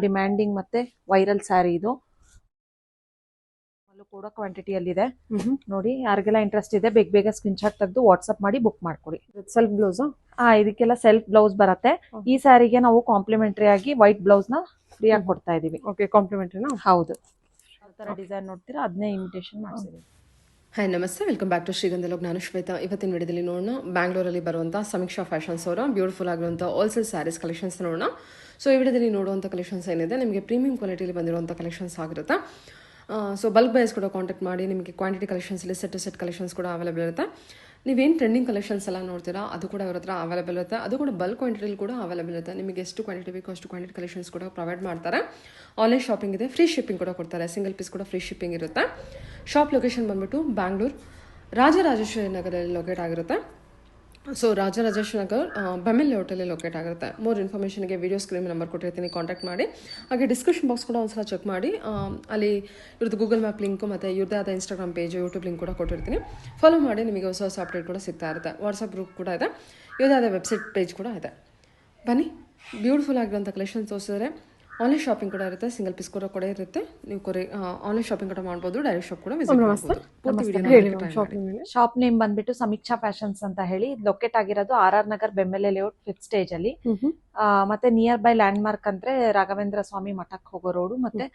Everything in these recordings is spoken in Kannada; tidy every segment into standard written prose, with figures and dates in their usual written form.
ಡಿಮ್ಯಾಂಡಿಂಗ್ ಮತ್ತೆ ವೈರಲ್ ಸ್ಯಾರಿ ಇದು ಕೂಡ ಕ್ವಾಂಟಿಟಿಯಲ್ಲಿದೆ. ನೋಡಿ, ಯಾರಿಗೆಲ್ಲ ಇಂಟ್ರೆಸ್ಟ್ ಇದೆ ಬೇಗ ಬೇಗ ಸ್ಕ್ರೀನ್ ಶಾಟ್ ತೆಗೆದು ವಾಟ್ಸ್ಆಪ್ ಮಾಡಿ ಬುಕ್ ಮಾಡ್ಕೊಡಿ. ಸೆಲ್ಫ್ ಬ್ಲೌಸ್ ಇದಕ್ಕೆಲ್ಲ ಸೆಲ್ಫ್ ಬ್ಲೌಸ್ ಬರುತ್ತೆ. ಈ ಸ್ಯಾರಿಗೆ ನಾವು ಕಾಂಪ್ಲಿಮೆಂಟರಿ ಆಗಿ ವೈಟ್ ಬ್ಲೌಸ್ ನ ಫ್ರೀ ಆಗಿ ಕೊಡ್ತಾ ಇದೀವಿ. ಓಕೆ, ಕಾಂಪ್ಲಿಮೆಂಟರಿನಾ? ಹೌದು. ಯಾವ ತರ ಡಿಸೈನ್ ನೋಡ್ತೀರಾ ಅದನ್ನೇ ಇಮಿಟೇಷನ್ ಮಾಡ್ಸಿದೀವಿ. ಹಾಯ್, ನಮಸ್ತೆ, ವೆಲ್ಕಮ್ ಬ್ಯಾಕ್ ಟು ಶ್ರೀಗಂಧ ಲೋಕ್. ನಾನು ಶ್ವೇತಾ. ಇವತ್ತಿನ ವಿಡಿಯೋದಲ್ಲಿ ನೋಡೋಣ ಬ್ಯಾಂಗ್ಳೂರಲ್ಲಿ ಬರುವಂಥ ಸಮೀಕ್ಷಾ ಫ್ಯಾಷನ್ಸ್ ಅವರ ಬ್ಯೂಟಿಫುಲ್ ಆಗಿರುವಂಥ ಹೋಲ್ಸೇಲ್ ಸ್ಯಾರೀಸ್ ಕಲೆಕ್ಷನ್ಸ್ ನೋಡೋಣ. ಸೊ ಈ ವಿಡಿಯೋದಲ್ಲಿ ನೋಡುವಂಥ ಕಲೆಕ್ಷನ್ಸ್ ಏನಿದೆ ನಿಮಗೆ ಪ್ರೀಮಿಯಂ ಕ್ವಾಲಿಟಿಯಲ್ಲಿ ಬಂದಿರುವಂಥ ಕಲೆಕ್ಷನ್ಸ್ ಆಗಿರುತ್ತೆ. ಸೊ ಬಲ್ಕ್ ಬೈಸ್ ಕೂಡ ಕಾಂಟ್ಯಾಕ್ಟ್ ಮಾಡಿ. ನಿಮಗೆ ಕ್ವಾಂಟಿಟಿ ಕಲೆಕ್ಷನ್ಸಲ್ಲಿ ಸೆಟ್ ಟು ಸೆಟ್ ಕಲೆಕ್ಷನ್ಸ್ ಕೂಡ ಅವೈಲೇಬಲ್ ಇರುತ್ತೆ. ನೀವೇನು ಟ್ರೆಂಡಿಂಗ್ ಕಲೆಕ್ಷನ್ಸ್ ಎಲ್ಲ ನೋಡ್ತೀರಾ ಅದು ಕೂಡ ಅವ್ರ ಹತ್ರ ಅವೈಲೇಬಲ್ ಇರುತ್ತೆ. ಅದು ಕೂಡ ಬಲ್ಕ್ ಕ್ವಾಂಟಿಟಿಲಿ ಕೂಡ ಅವೈಲೇಬಲ್ ಇರುತ್ತೆ. ನಿಮಗೆ ಎಷ್ಟು ಕ್ವಾಂಟಿಟಿ ಬೇಕು ಅಷ್ಟು ಕ್ವಾಂಟಿಟಿ ಕಲೆಕ್ಷನ್ಸ್ ಕೂಡ ಪ್ರೊವೈಡ್ ಮಾಡ್ತಾರೆ. ಆನ್ಲೈನ್ ಶಾಪಿಂಗ್ ಇದೆ, ಫ್ರೀ ಶಿಪ್ಪಿಂಗ್ ಕೂಡ ಕೊಡ್ತಾರೆ. ಸಿಂಗಲ್ ಪೀಸ್ ಕೂಡ ಫ್ರೀ ಶಿಪ್ಪಿಂಗ್ ಇರುತ್ತೆ. ಶಾಪ್ ಲೊಕೇಶನ್ ಬಂದ್ಬಿಟ್ಟು ಬ್ಯಾಂಗ್ಳೂರ್ ರಾಜರಾಜೇಶ್ವರಿ ನಗರಲ್ಲಿ ಲೊಕೇಟ್ ಆಗಿರುತ್ತೆ. So Rajarajeshwari Nagar BEML hotel locate ಆಗಿರುತ್ತೆ. ಮೋರ್ ಇನ್ಫಾರ್ಮೇಷನ್ಗೆ ವಿಡಿಯೋ ಸ್ಕ್ರೀನ್ ನಂಬರ್ ಕೊಟ್ಟಿರ್ತೀನಿ, ಕಾಂಟ್ಯಾಕ್ಟ್ ಮಾಡಿ. ಹಾಗೆ ಡಿಸ್ಕ್ರಿಪ್ಷನ್ ಬಾಕ್ಸ್ ಕೂಡ ಒಂದ್ಸಲ ಚೆಕ್ ಮಾಡಿ. ಅಲ್ಲಿ ಇವ್ರದ್ದು ಗೂಗಲ್ ಮ್ಯಾಪ್ ಲಿಂಕು ಮತ್ತು ಇವ್ರದ್ದೇ ಆದ ಇನ್ಸ್ಟಾಗ್ರಾಮ್ ಪೇಜ್, ಯೂಟ್ಯೂಬ್ ಲಿಂಕ್ ಕೂಡ ಕೊಟ್ಟಿರ್ತೀನಿ. ಫಾಲೋ ಮಾಡಿ, ನಿಮಗೆ ಹೊಸ ಹೊಸ ಅಪ್ಡೇಟ್ ಕೂಡ ಸಿಗ್ತಾ ಇರುತ್ತೆ. ವಾಟ್ಸಪ್ ಗ್ರೂಪ್ ಕೂಡ ಇದೆ, ಇವ್ರದ್ದೇ ಆದ ವೆಬ್ಸೈಟ್ ಪೇಜ್ ಕೂಡ ಇದೆ. ಬನ್ನಿ, ಬ್ಯೂಟಿಫುಲ್ ಆಗಿರೋಂಥ ಕಲೆಕ್ಷನ್ಸ್ ತೋರಿಸಿದ್ರೆ ಆನ್ಲೈನ್ ಶಾಪಿಂಗ್ ಕೂಡ ಇರುತ್ತೆ, ಸಿಂಗಲ್ ಪೀಸ್ ಕೂಡ ಇರುತ್ತೆ. ನೀವು ಆನ್ಲೈನ್ ಶಾಪಿಂಗ್ ಕೂಡ ಮಾಡ್ಬೋದು, ಡೈರೆಕ್ಟ್ ಶಾಪ್ ಕೂಡ ವಿಸಿಟ್ ಮಾಡ್ಬೋದು. ಶಾಪ್ ನೇಮ್ ಬಂದ್ಬಿಟ್ಟು ಸಮೀಕ್ಷಾ ಫ್ಯಾಷನ್ಸ್ ಅಂತ ಹೇಳಿ ಲೊಕೇಟ್ ಆಗಿರೋದು RR Nagar BEML layout 5th stage ಅಲ್ಲಿ. ಮತ್ತೆ ನಿಯರ್ ಬೈ ಲ್ಯಾಂಡ್ ಮಾರ್ಕ್ ಅಂದ್ರೆ ರಾಘವೇಂದ್ರ ಸ್ವಾಮಿ ಮಠಕ್ಕೆ ಹೋಗೋ ರೋಡು ಮತ್ತೆ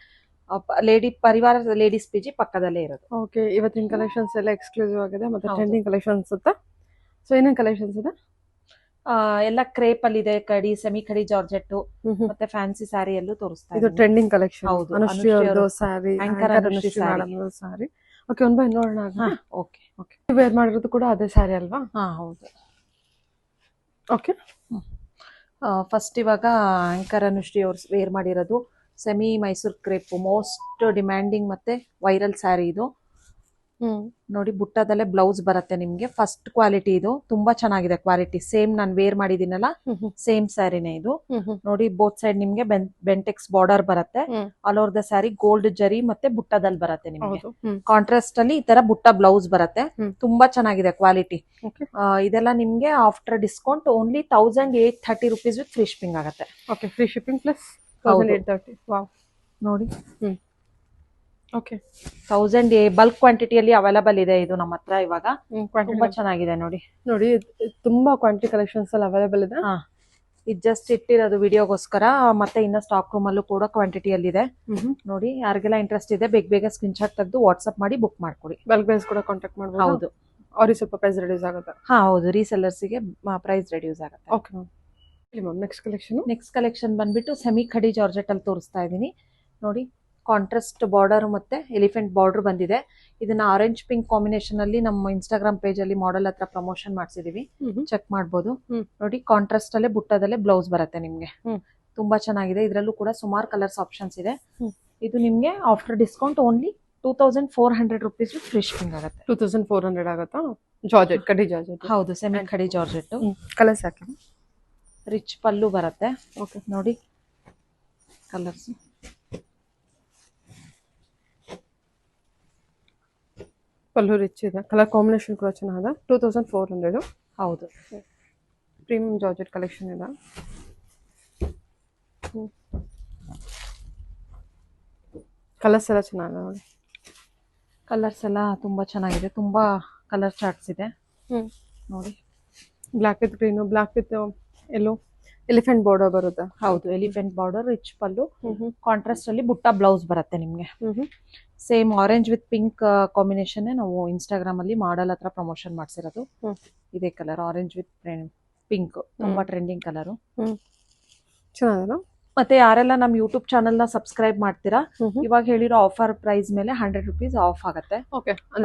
ಪರಿವಾರ ಲೇಡೀಸ್ PG ಪಕ್ಕದಲ್ಲೇ ಇರೋದು. ಓಕೆ, ಇವತ್ತಿನ ಕಲೆಕ್ಷನ್ಸ್ ಎಲ್ಲ ಎಕ್ಸ್ಕ್ಲೂಸಿವ್ ಆಗಿದೆ ಮತ್ತೆ ಟ್ರೆಂಡಿಂಗ್ ಕಲೆಕ್ಷನ್ಸ್ ಇರುತ್ತೆ. ಸೊ ಏನೇನು ಕಲೆಕ್ಷನ್ಸ್ ಇದೆ? ಎಲ್ಲ ಕ್ರೇಪ್ ಅಲ್ಲಿ ಇದೆ, ಕಡಿ, ಸೆಮಿ ಕಡಿ ಜಾರ್ಜೆಟ್ ಮತ್ತೆ ಫ್ಯಾನ್ಸಿ ಸ್ಯಾರಿ ಎಲ್ಲೂ ತೋರಿಸ್ತಾ ಇದು ಟ್ರೆಂಡಿಂಗ್ ಕಲೆಕ್ಷನ್. ಹೌದು, ಸ್ಯಾರಿ, ಆಂಕರ್ ಅನುಶ್ರೀ ಸ್ಯಾರಿ. ಓಕೆ, ಒಂದ್ ಬೈ ನೋಡೋಣ. ಓಕೆ ಓಕೆ, ವೇರ್ ಮಾಡಿರೋದು ಕೂಡ ಅದೇ ಸ್ಯಾರಿ ಅಲ್ವಾ? ಹೌದು. ಓಕೆ, ಫಸ್ಟ್ ಇವಾಗ ಆಂಕರ್ ಅನುಶ್ರೀ ಅವ್ರು ವೇರ್ ಮಾಡಿರೋದು semi Mysore crepe, most demanding ಮತ್ತೆ ವೈರಲ್ ಸ್ಯಾರಿ ಇದು. ನೋಡಿ, ಬುಟ್ಟದಲ್ಲೇ ಬ್ಲೌಸ್ ಬರುತ್ತೆ ನಿಮ್ಗೆ. ಫಸ್ಟ್ ಕ್ವಾಲಿಟಿ ಇದು, ತುಂಬಾ ಚೆನ್ನಾಗಿದೆ ಕ್ವಾಲಿಟಿ. ಸೇಮ್ ನಾನು ವೇರ್ ಮಾಡಿದೀನಲ್ಲ ಸೇಮ್ ಸ್ಯಾರಿನೇ ಇದು. ನೋಡಿ, ಬೋತ್ ಸೈಡ್ ನಿಮ್ಗೆ ಬೆಂಟೆಕ್ಸ್ ಬಾರ್ಡರ್ ಬರುತ್ತೆ. All over the sari gold ಜರಿ ಮತ್ತೆ ಬುಟ್ಟದಲ್ಲಿ ಬರುತ್ತೆ ನಿಮ್ಗೆ. ಕಾಂಟ್ರಾಸ್ಟ್ ಅಲ್ಲಿ ಈ ತರ ಬುಟ್ಟ ಬ್ಲೌಸ್ ಬರುತ್ತೆ. ತುಂಬಾ ಚೆನ್ನಾಗಿದೆ ಕ್ವಾಲಿಟಿ. ಇದೆಲ್ಲ ನಿಮ್ಗೆ after discount only 1830 rupees with free shipping ಆಗುತ್ತೆ. Okay, free shipping plus 1830. Wow, ನೋಡಿ. ಓಕೆ, 1000 ಬಲ್ಕ್ ಕ್ವಾಂಟಿಟಿಯಲ್ಲಿ ಅವೈಲೇಬಲ್ ಇದೆ ಇದು ನಮ್ಮ ಹತ್ರ ಇವಾಗ. ತುಂಬಾ ಚೆನ್ನಾಗಿದೆ ನೋಡಿ. ನೋಡಿ, ತುಂಬಾ ಕ್ವಾಂಟಿಟಿ ಕಲೆಕ್ಷನ್ಸ್ ಅಲ್ಲಿ ಅವೈಲೇಬಲ್ ಇದೆ. ಇದು ಜಸ್ಟ್ ಇಟ್ಟಿರೋದು ವಿಡಿಯೋಗೋಸ್ಕರ. ಮತ್ತೆ ಇನ್ನ ಸ್ಟಾಕ್ ರೂಮ್ ಅಲ್ಲೂ ಕೂಡ ಕ್ವಾಂಟಿಟಿಯಲ್ಲಿ ಇದೆ. ನೋಡಿ, ಯಾರಿಗೆಲ್ಲ ಇಂಟ್ರೆಸ್ಟ್ ಇದೆ ಬೇಗ ಬೇಗ ಸ್ಕ್ರೀನ್ ಶಾಟ್ ತೆಗೆದು ವಾಟ್ಸ್ಆಪ್ ಮಾಡಿ ಬುಕ್ ಮಾಡ್ಕೊಡಿ. ಬಲ್ಕ್ ಪ್ರೈಸ್ ಕೂಡ ಕಾಂಟ್ಯಾಕ್ಟ್ ಮಾಡಬಹುದು. ಹೌದು, ಅವ್ರಿಗೆ ಸ್ವಲ್ಪ ಪ್ರೈಸ್ ರೆಡ್ಯೂಸ್ ಆಗುತ್ತೆ. ಹೌದು, ರೀಸೆಲ್ಲರ್ಸ್ ಗೆ ಪ್ರೈಸ್ ರೆಡ್ಯೂಸ್ ಆಗುತ್ತೆ. ಓಕೆ ಮ್ಯಾಮ್, ನೆಕ್ಸ್ಟ್ ಕಲೆಕ್ಷನ್ ಬಂದ್ಬಿಟ್ಟು ಸೆಮಿ ಖಡಿ ಜಾರ್ಜೆಟ್ ಅಲ್ಲಿ ತೋರಿಸ್ತಾ ಇದೀನಿ. ನೋಡಿ, ಕಾಂಟ್ರಾಸ್ಟ್ ಬಾರ್ಡರ್ ಮತ್ತೆ ಎಲಿಫೆಂಟ್ ಬಾರ್ಡರ್ ಬಂದಿದೆ. ಇದನ್ನ ಆರೆಂಜ್ ಪಿಂಕ್ ಕಾಂಬಿನೇಷನ್ ಅಲ್ಲಿ ನಮ್ಮ ಇನ್ಸ್ಟಾಗ್ರಾಮ್ ಪೇಜ್ ಅಲ್ಲಿ ಮಾಡೆಲ್ ಹತ್ರ ಪ್ರಮೋಷನ್ ಮಾಡ್ಸಿದೀವಿ, ಚೆಕ್ ಮಾಡ್ಬೋದು. ನೋಡಿ, ಕಾಂಟ್ರಾಸ್ಟ್ ಅಲ್ಲೇ ಬುಟ್ಟದಲ್ಲೇ ಬ್ಲೌಸ್ ಬರುತ್ತೆ ನಿಮ್ಗೆ. ತುಂಬಾ ಚೆನ್ನಾಗಿದೆ. ಇದ್ರಲ್ಲೂ ಕೂಡ ಸುಮಾರು ಕಲರ್ಸ್ ಆಪ್ಷನ್ಸ್ ಇದೆ. ಇದು ನಿಮ್ಗೆ after discount only 2400 rupees free shipping ಆಗುತ್ತೆ. 2400 ಆಗುತ್ತಾ? ಜಾರ್ಜೆಟ್, ಕಡಿ ಜಾರ್ಜೆಟ್. ಹೌದು, ಸೆಮಿ ಖಡಿ ಜಾರ್ಜೆಟ್. ಕಲರ್ಸ್ ಹಾಕಿ. ರಿಚ್ ಪಲ್ಲು ಬರುತ್ತೆ. ಓಕೆ, ನೋಡಿ ಕಲರ್ಸ್. ಪಲ್ಲು ರಿಚ್ ಇದೆ, ಕಲರ್ ಕಾಂಬಿನೇಷನ್ ಕೂಡ ಚೆನ್ನಾಗಿದೆ. 2400. ಹೌದು, ಪ್ರೀಮಿಯಂ ಜಾರ್ಜೆಟ್ ಕಲೆಕ್ಷನ್ ಇದೆ. ಕಲರ್ಸ್ ಎಲ್ಲ ಚೆನ್ನಾಗಿದೆ ನೋಡಿ. ಕಲರ್ಸ್ ಎಲ್ಲ ತುಂಬಾ ಚೆನ್ನಾಗಿದೆ. ತುಂಬಾ ಕಲರ್ ಚಾರ್ಟ್ಸ್ ಇದೆ ನೋಡಿ. Block with green, block with yellow, elephant border ಬರುತ್ತೆ. ಹೌದು, ಎಲಿಫೆಂಟ್ ಬಾರ್ಡರ್, ರಿಚ್ ಪಲ್ಲು, ಕಾಂಟ್ರಾಸ್ಟ್ ಅಲ್ಲಿ ಬುಟ್ಟ ಬ್ಲೌಸ್ ಬರುತ್ತೆ ನಿಮ್ಗೆ. Same orange with pink combination ನಾವು ಇನ್ಸ್ಟಾಗ್ರಾಮ್ ಅಲ್ಲಿ ಮಾಡೆಲ್ ಹತ್ರ ಪ್ರಮೋಷನ್ ಮಾಡ್ಸಿರೋದು. ಇದೇ ಕಲರ್, ಆರೆಂಜ್ ವಿತ್ ಪಿಂಕ್, ತುಂಬಾ ಟ್ರೆಂಡಿಂಗ್ ಕಲರ್. ಚೆನ್ನಾಗಿದೆ. ಮತ್ತೆ ಯಾರೆಲ್ಲ ನಮ್ ಯೂಟ್ಯೂಬ್ ಚಾನಲ್ ನ ಸಬ್ಸ್ಕ್ರೈಬ್ ಮಾಡ್ತೀರಾ, ಇವಾಗ ಹೇಳಿರೋ ಆಫರ್ ಪ್ರೈಸ್ ಮೇಲೆ 100 rupees ಆಫ್ ಆಗುತ್ತೆ.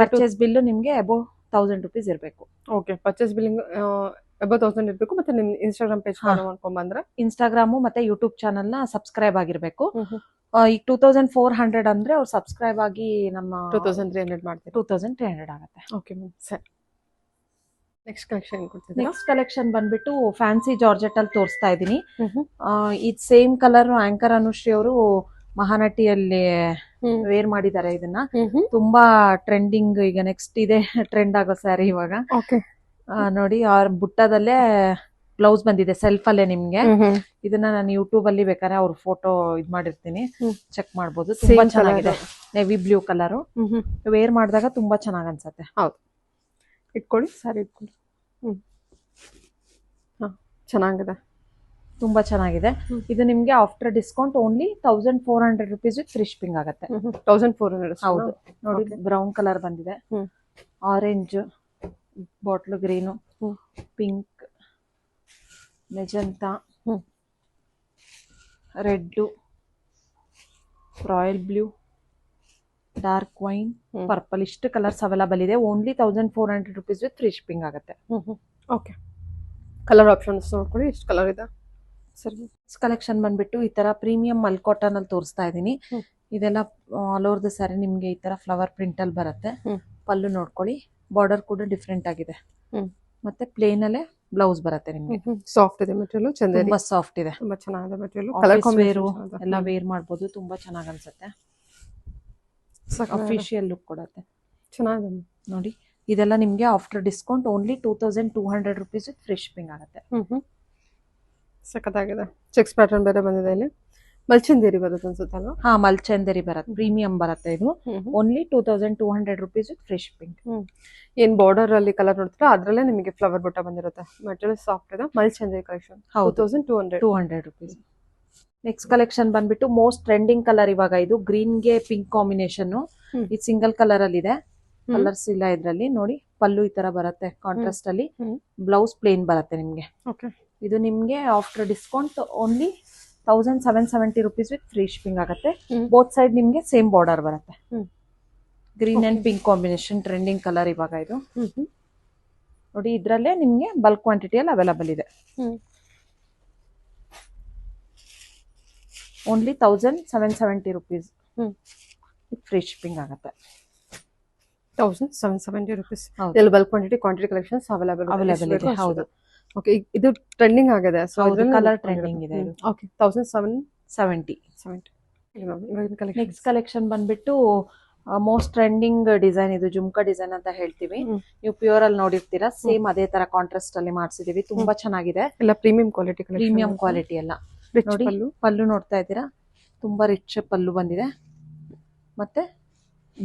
ಪರ್ಚೇಸ್ ಬಿಲ್ ನಿಮ್ಗೆ ಅಬೌವ್ 1000 rupees ಇರಬೇಕು. ಓಕೆ, ಪರ್ಚೇಸ್ ಬಿಲ್ಲಿಂಗ್ ಅಬೌವ್ 1000 ಇರಬೇಕು. ಮತ್ತೆ ನಿಮ್ ಇನ್ಸ್ಟಾಗ್ರಾಮ್ ಪೇಜ್ ಫಾಲೋ ಮಾಡ್ಕೊಂಡ್ ಬಂದ್ರೆ, ಇನ್ಸ್ಟಾಗ್ರಾಮ್ ಮತ್ತೆ ಯೂಟ್ಯೂಬ್ ಚಾನಲ್ ನ ಸಬ್ಸ್ಕ್ರೈಬ್ ಆಗಿರ್ಬೇಕು. ಈಗ 2400 ಅಂದ್ರೆ ಅವ್ರು ಸಬ್ಸ್ಕ್ರೈಬ್ ಆಗಿ ನಮ್ಮ 2300 ಮಾಡ್ತೀವಿ. 2300 ಆಗುತ್ತೆ. ಓಕೆ ಮ್ಯಾಮ್, ಸರಿ. ನೆಕ್ಸ್ಟ್ ಕಲೆಕ್ಷನ್ ಬಂದ್ಬಿಟ್ಟು ಫ್ಯಾನ್ಸಿ ಜಾರ್ಜೆಟ್ ಅಲ್ಲಿ ತೋರಿಸ್ತಾ ಇದೀನಿ. ಇದು ಸೇಮ್ ಕಲರ್ ಆಂಕರ್ ಅನುಶ್ರೀ ಅವರು ಮಹಾನಟಿಯಲ್ಲಿ ವೇರ್ ಮಾಡಿದ್ದಾರೆ. ಇದನ್ನ ತುಂಬಾ ಟ್ರೆಂಡಿಂಗ್, ಈಗ ನೆಕ್ಸ್ಟ್ ಇದೆ ಟ್ರೆಂಡ್ ಆಗೋ ಸ್ಯಾರಿ ಇವಾಗ. ನೋಡಿ, ಅವ್ರ ಬುಟ್ಟದಲ್ಲೇ ಬ್ಲೌಸ್ ಬಂದಿದೆ ಸೆಲ್ಫ್ ಅಲ್ಲೇ ನಿಮ್ಗೆ. ಇದನ್ನ ನಾನು ಯೂಟ್ಯೂಬ್ ಅಲ್ಲಿ ಬೇಕಾದ್ರೆ ಅವ್ರ ಫೋಟೋ ಇದ್ ಮಾಡಿರ್ತೀನಿ, ಚೆಕ್ ಮಾಡ್ಬೋದು. ತುಂಬಾ ಚೆನ್ನಾಗಿದೆ, ನೆವಿ ಬ್ಲೂ ಕಲರ್. ವೇರ್ ಮಾಡಿದಾಗ ತುಂಬಾ ಚೆನ್ನಾಗ್ ಅನ್ಸತ್ತೆ. ಹೌದು, ಇಟ್ಕೊಳ್ಳಿ ಸಾರಿ ಇಟ್ಕೊಳ್ಳಿ. ಚೆನ್ನಾಗಿದೆ, ತುಂಬಾ ಚೆನ್ನಾಗಿದೆ. ಇದು ನಿಮ್ಗೆ after discount only 1400 rupees with free shipping ಆಗುತ್ತೆ. 1400. ಹೌದು ನೋಡಿ, ಬ್ರೌನ್ ಕಲರ್ ಬಂದಿದೆ, orange, bottle green, pink, magenta, red, royal blue, dark wine, purple, ಇಷ್ಟು ಕಲರ್ಸ್ ಅವೈಲಬಲ್ ಇದೆ. Only 1400 rupees with free shipping ಆಗುತ್ತೆ. ಓಕೆ, ಕಲರ್ ಆಪ್ಷನ್ಸ್ ನೋಡ್ಕೊಳ್ಳಿ, ಎಷ್ಟು ಕಲರ್ ಇದೆ. ಸರಿ, ಕಲೆಕ್ಷನ್ ಬಂದ್ಬಿಟ್ಟು ಈ ತರ ಪ್ರೀಮಿಯಂ ಮಲ್ ಕಾಟನ್ ಅಲ್ಲಿ ತೋರಿಸ್ತಾ ಇದೀನಿ. ಇದೆಲ್ಲ ಆಲ್ ಓವರ್ ದ ಸ್ಯಾರಿ ನಿಮ್ಗೆ ಈ ತರ ಫ್ಲವರ್ ಪ್ರಿಂಟ್ ಅಲ್ಲಿ ಬರುತ್ತೆ. ಪಲ್ಲು ನೋಡ್ಕೊಳ್ಳಿ, ಬಾರ್ಡರ್ ಕೂಡ ಡಿಫ್ರೆಂಟ್ ಆಗಿದೆ. ಮತ್ತೆ ಪ್ಲೇನ್ ಅಲ್ಲೇ ಬ್ಲೌಸ್ ಬರುತ್ತೆ ನಿಮ್ಗೆ. ಸಾಫ್ಟ್ ಇದೆ ಮೆಟೀರಿಯಲ್, ತುಂಬಾ ಸಾಫ್ಟ್ ಇದೆ, ತುಂಬಾ ಚೆನ್ನಾಗಿದೆ ಮೆಟೀರಿಯಲ್. ಕಲರ್ ಕಾಂಬಿನೇಷನ್ ಎಲ್ಲ ವೇರ್ ಮಾಡ್ಬೋದು, ತುಂಬಾ ಚೆನ್ನಾಗಿ ಅನ್ಸುತ್ತೆ. ಅಫಿಷಿಯಲ್ ಲುಕ್ ಕೊಡುತ್ತೆ, ಚೆನ್ನಾಗಿದೆ ನೋಡಿ. ಇದೆಲ್ಲ ನಿಮ್ಗೆ after discount only 2200 rupees with free shipping ಆಗುತ್ತೆ. ಸಖತ್ತಾಗಿದೆ. ಚೆಕ್ಸ್ ಪ್ಯಾಟರ್ನ್ ಬೇರೆ ಬಂದಿದೆ ಇಲ್ಲಿ. ಮಲ್ಚಂದೇರಿ ಬರುತ್ತೆ ಅನ್ಸುತ್ತೆ ಅಲ್ವಾ? ಹಾ, ಮಲ್ಚಂದೇರಿ ಬರುತ್ತೆ, ಪ್ರೀಮಿಯಂ ಬರುತ್ತೆ. ಇದು only 2200 rupees with free shipping. ಏನ್ ಬಾರ್ಡರ್ ಅಲ್ಲಿ ಕಲರ್ ನೋಡ್ತೀರಾ ಅದ್ರಲ್ಲೇ ನಿಮಗೆ ಫ್ಲವರ್ ಬುಟ್ಟ ಬಂದಿರುತ್ತೆ. ಮೆಟೀರಿಯಲ್ ಸಾಫ್ಟ್ ಇದೆ. ಮಲ್ಚಂದೇರಿ ಕಲೆಕ್ಷನ್ 2200 rupees. ನೆಕ್ಸ್ಟ್ ಕಲೆಕ್ಷನ್ ಬಂದ್ಬಿಟ್ಟು ಮೋಸ್ಟ್ ಟ್ರೆಂಡಿಂಗ್ ಕಲರ್ ಇವಾಗ ಇದು, ಗ್ರೀನ್ ಗೆ ಪಿಂಕ್ ಕಾಂಬಿನೇಷನ್. ಇದು ಸಿಂಗಲ್ ಕಲರ್ ಅಲ್ಲಿ ಇದೆ, ಕಲರ್ಸ್ ಇಲ್ಲ ಇದ್ರಲ್ಲಿ. ನೋಡಿ, ಪಲ್ಲು ಈ ತರ ಬರುತ್ತೆ ಕಾಂಟ್ರಾಸ್ಟ್ ಅಲ್ಲಿ, ಬ್ಲೌಸ್ ಪ್ಲೇನ್ ಬರುತ್ತೆ ನಿಮ್ಗೆ. ಇದು ನಿಮ್ಗೆ after discount only 1770 rupees with free shipping ಆಗುತ್ತೆ. ಬೋತ್ ಸೈಡ್ ನಿಮ್ಗೆ ಸೇಮ್ ಬಾರ್ಡರ್ ಬರುತ್ತೆ. Green and pink combination trending colour ಇವಾಗ ಇದು. ನೋಡಿ, ಇದ್ರಲ್ಲೇ ನಿಮ್ಗೆ ಬಲ್ಕ್ ಕ್ವಾಂಟಿಟಿಯಲ್ಲಿ ಅವೈಲಬಲ್ ಇದೆ. Only 1770 rupees with free shipping ಆಗುತ್ತೆ. 1770 rupees. ಇಲ್ಲಿ ಬಲ್ಕ್ ಕ್ವಾಂಟಿಟಿ ಕಲೆಕ್ಷನ್ಸ್ ಅವೈಲಬಲ್ ಇದೆ. ಹೌದು. ಓಕೆ, ಇದು ಟ್ರೆಂಡಿಂಗ್ ಆಗಿದೆ. ಸೊ ಕಲರ್ ಟ್ರೆಂಡಿಂಗ್ ಇದೆ. ಓಕೆ, 1770. ನೆಕ್ಸ್ಟ್ ಕಲೆಕ್ಷನ್ ಬಂದ್ಬಿಟ್ಟು ಮೋಸ್ಟ್ ಟ್ರೆಂಡಿಂಗ್ ಡಿಸೈನ್ ಇದು, ಜುಮ್ಕಾ ಡಿಸೈನ್ ಅಂತ ಹೇಳ್ತೀವಿ. ನೀವು ಪ್ಯೂರ್ ಅಲ್ಲಿ ನೋಡಿರ್ತೀರಾ, ಸೇಮ್ ಅದೇ ತರ ಕಾಂಟ್ರಾಸ್ಟ್ ಅಲ್ಲಿ ಮಾಡ್ಸಿದೀವಿ. ತುಂಬಾ ಚೆನ್ನಾಗಿದೆ, ಎಲ್ಲ ಪ್ರೀಮಿಯಂ ಕ್ವಾಲಿಟಿ ಎಲ್ಲ. ನೋಡಿ, ಪಲ್ಲು ನೋಡ್ತಾ ಇದ್ದೀರಾ, ತುಂಬಾ ರಿಚ್ ಪಲ್ಲು ಬಂದಿದೆ. ಮತ್ತೆ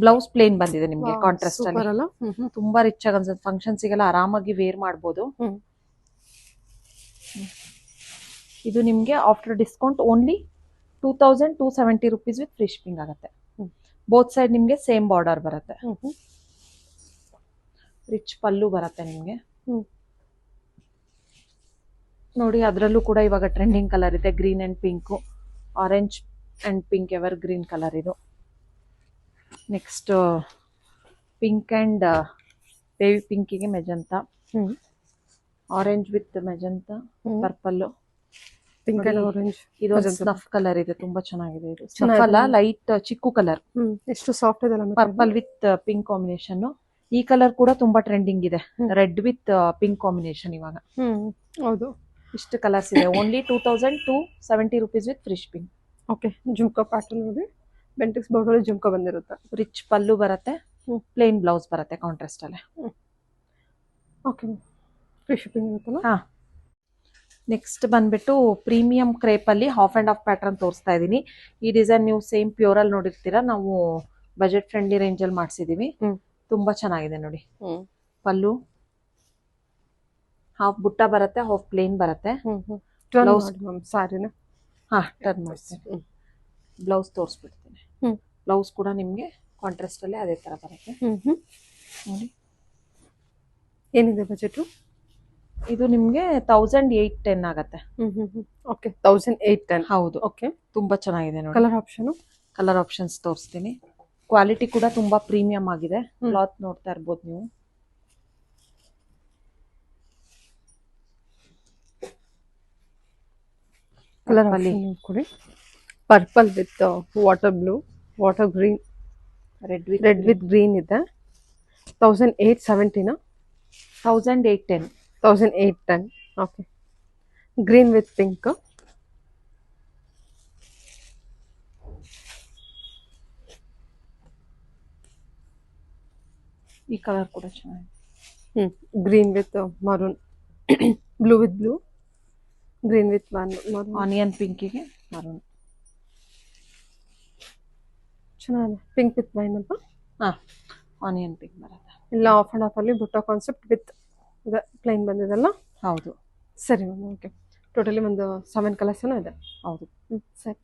ಬ್ಲೌಸ್ ಪ್ಲೇನ್ ಬಂದಿದೆ ನಿಮ್ಗೆ ಕಾಂಟ್ರಾಸ್ಟ್ ಅಲ್ಲಿ. ತುಂಬಾ ರಿಚ್ ಆಗಿ ಅನ್ಸುತ್ತೆ, ಫಂಕ್ಷನ್ಸ್ ಗೆಲ್ಲ ಆರಾಮಾಗಿ ವೇರ್ ಮಾಡಬಹುದು. ಇದು ನಿಮ್ಗೆ after discount only 2270 rupees with free shipping ಆಗುತ್ತೆ. ಬೋತ್ ಸೈಡ್ ನಿಮ್ಗೆ ಸೇಮ್ ಬಾರ್ಡರ್ ಬರುತ್ತೆ, ರಿಚ್ ಪಲ್ಲು ಬರುತ್ತೆ ನಿಮ್ಗೆ. ನೋಡಿ, ಅದರಲ್ಲೂ ಕೂಡ ಇವಾಗ ಟ್ರೆಂಡಿಂಗ್ ಕಲರ್ ಇದೆ, green and pink, orange and pink, evergreen colour ಇದು. ನೆಕ್ಸ್ಟ್ ಪಿಂಕ್ ಅಂಡ್ ಬೇಬಿ ಪಿಂಕಿಗೆ magenta, orange with magenta, purple, pink and orange. ಇದು ಸ್ನಫ್ ಕಲರ್ ಇದೆ, ತುಂಬಾ ಚೆನ್ನಾಗಿದೆ. ಇದು ಸ್ನಫ್ ಅಲ್ಲ, ಲೈಟ್ ಚಿಕ್ಕು ಕಲರ್. ಎಷ್ಟು ಸಾಫ್ಟ್ ಇದೆ. Purple with pink combination. ಈ ಕಲರ್ ಕೂಡ ತುಂಬಾ ಟ್ರೆಂಡಿಂಗ್ ಇದೆ, ರೆಡ್ ವಿತ್ ಪಿಂಕ್ ಕಾಂಬಿನೇಷನ್ ಇವಾಗ. ಹೌದು, ಇಷ್ಟು ಕಲರ್ಸ್ ಇದೆ. Only 2270 rupees with free shipping. Okay, jhumka pattern ನೋಡಿ, ಬೆಂಟಿಕ್ಸ್ ಬಾರ್ಡರ್ ಜುಮ್ಕಾ ಬಂದಿರುತ್ತೆ. ರಿಚ್ ಪಲ್ಲು ಬರುತ್ತೆ, ಪ್ಲೇನ್ ಬ್ಲೌಸ್ ಬರುತ್ತೆ ಕಾಂಟ್ರಾಸ್ಟ್ ಅಲ್ಲೇ. ಓಕೆ, ಫ್ರೀ ಶಿಪ್ಪಿಂಗ್ ಇರುತ್ತಲ್ಲ. ಹಾ, ನೆಕ್ಸ್ಟ್ ಬಂದ್ಬಿಟ್ಟು ಪ್ರೀಮಿಯಂ ಕ್ರೇಪ್ ಅಲ್ಲಿ ಹಾಫ್ ಅಂಡ್ ಹಾಫ್ ಪ್ಯಾಟರ್ನ್ ತೋರಿಸ್ತಾ ಇದೀನಿ. ಈ ಡಿಸೈನ್ ನೀವು ಸೇಮ್ ಪ್ಯೂರ್ ಅಲ್ಲಿ ನೋಡಿರ್ತೀರಾ, ನಾವು ಬಜೆಟ್ ಫ್ರೆಂಡ್ಲಿ ರೇಂಜ್ ಅಲ್ಲಿ ಮಾಡಿಸಿದೀವಿ. ತುಂಬಾ ಚೆನ್ನಾಗಿದೆ ನೋಡಿ. ಪಲ್ಲು ಹಾಫ್ ಬುಟ್ಟ ಬರುತ್ತೆ, ಹಾಫ್ ಪ್ಲೇನ್ ಬರುತ್ತೆ. ಸಾರಿನ ಟರ್ನ್ ಮಾಡ್ತೀನಿ, ಬ್ಲೌಸ್ ತೋರಿಸ್ಬಿಡ್ತೀನಿ. ಬ್ಲೌಸ್ ಕೂಡ ನಿಮ್ಗೆ ಕಾಂಟ್ರಾಸ್ಟ್ ಅಲ್ಲೇ ಅದೇ ತರ ಬರುತ್ತೆ. ನೋಡಿ, ಏನಿದೆ ಬಜೆಟ್? ಇದು ನಿಮ್ಗೆ 1810 ಆಗತ್ತೆ. ಓಕೆ, 1810. ಹೌದು. ಓಕೆ, ತುಂಬಾ ಚೆನ್ನಾಗಿದೆ ನೋಡಿ. ಕಲರ್ ಆಪ್ಷನ್ಸ್ ತೋರಿಸ್ತೀನಿ. ಕ್ವಾಲಿಟಿ ಕೂಡ ತುಂಬಾ ಪ್ರೀಮಿಯಂ ಆಗಿದೆ. ಕ್ಲಾತ್ ನೋಡ್ತಾ ಇರ್ಬೋದು ನೀವು. ಕಲರ್ ಕೊಡಿ. Purple with water blue, water green, red with green ಇದೆ. 1870 1810. 1810. Okay, green with pink. ಈ ಕಲರ್ ಕೂಡ ಚೆನ್ನಾಗಿದೆ. Green with maroon, blue with blue, green with maroon onion ಪಿಂಕಿಗೆ ಮರೂನ್. ಚೆನ್ನಾಗಿದೆ. ಪಿಂಕ್ ವಿತ್ ವೈನ್ ಅಲ್ವಾ? ಹಾಂ, ಆನಿಯನ್ ಪಿಂಕ್ ಬರುತ್ತೆ. ಎಲ್ಲ ಆಫ್ ಆ್ಯಂಡ್ ಆಫ್ ಅಲ್ಲಿ ಬುಟ್ಟ ಕಾನ್ಸೆಪ್ಟ್ ವಿತ್ ಪ್ಲೈನ್ ಬಂದಿದೆಲ್ಲ. ಹೌದು. ಸರಿ ಮ್ಯಾಮ್, ಓಕೆ. ಟೋಟಲಿ ಒಂದು 7 ಕಲರ್ಸ್ ಏನೋ ಇದೆ. ಹೌದು. ಸರಿ,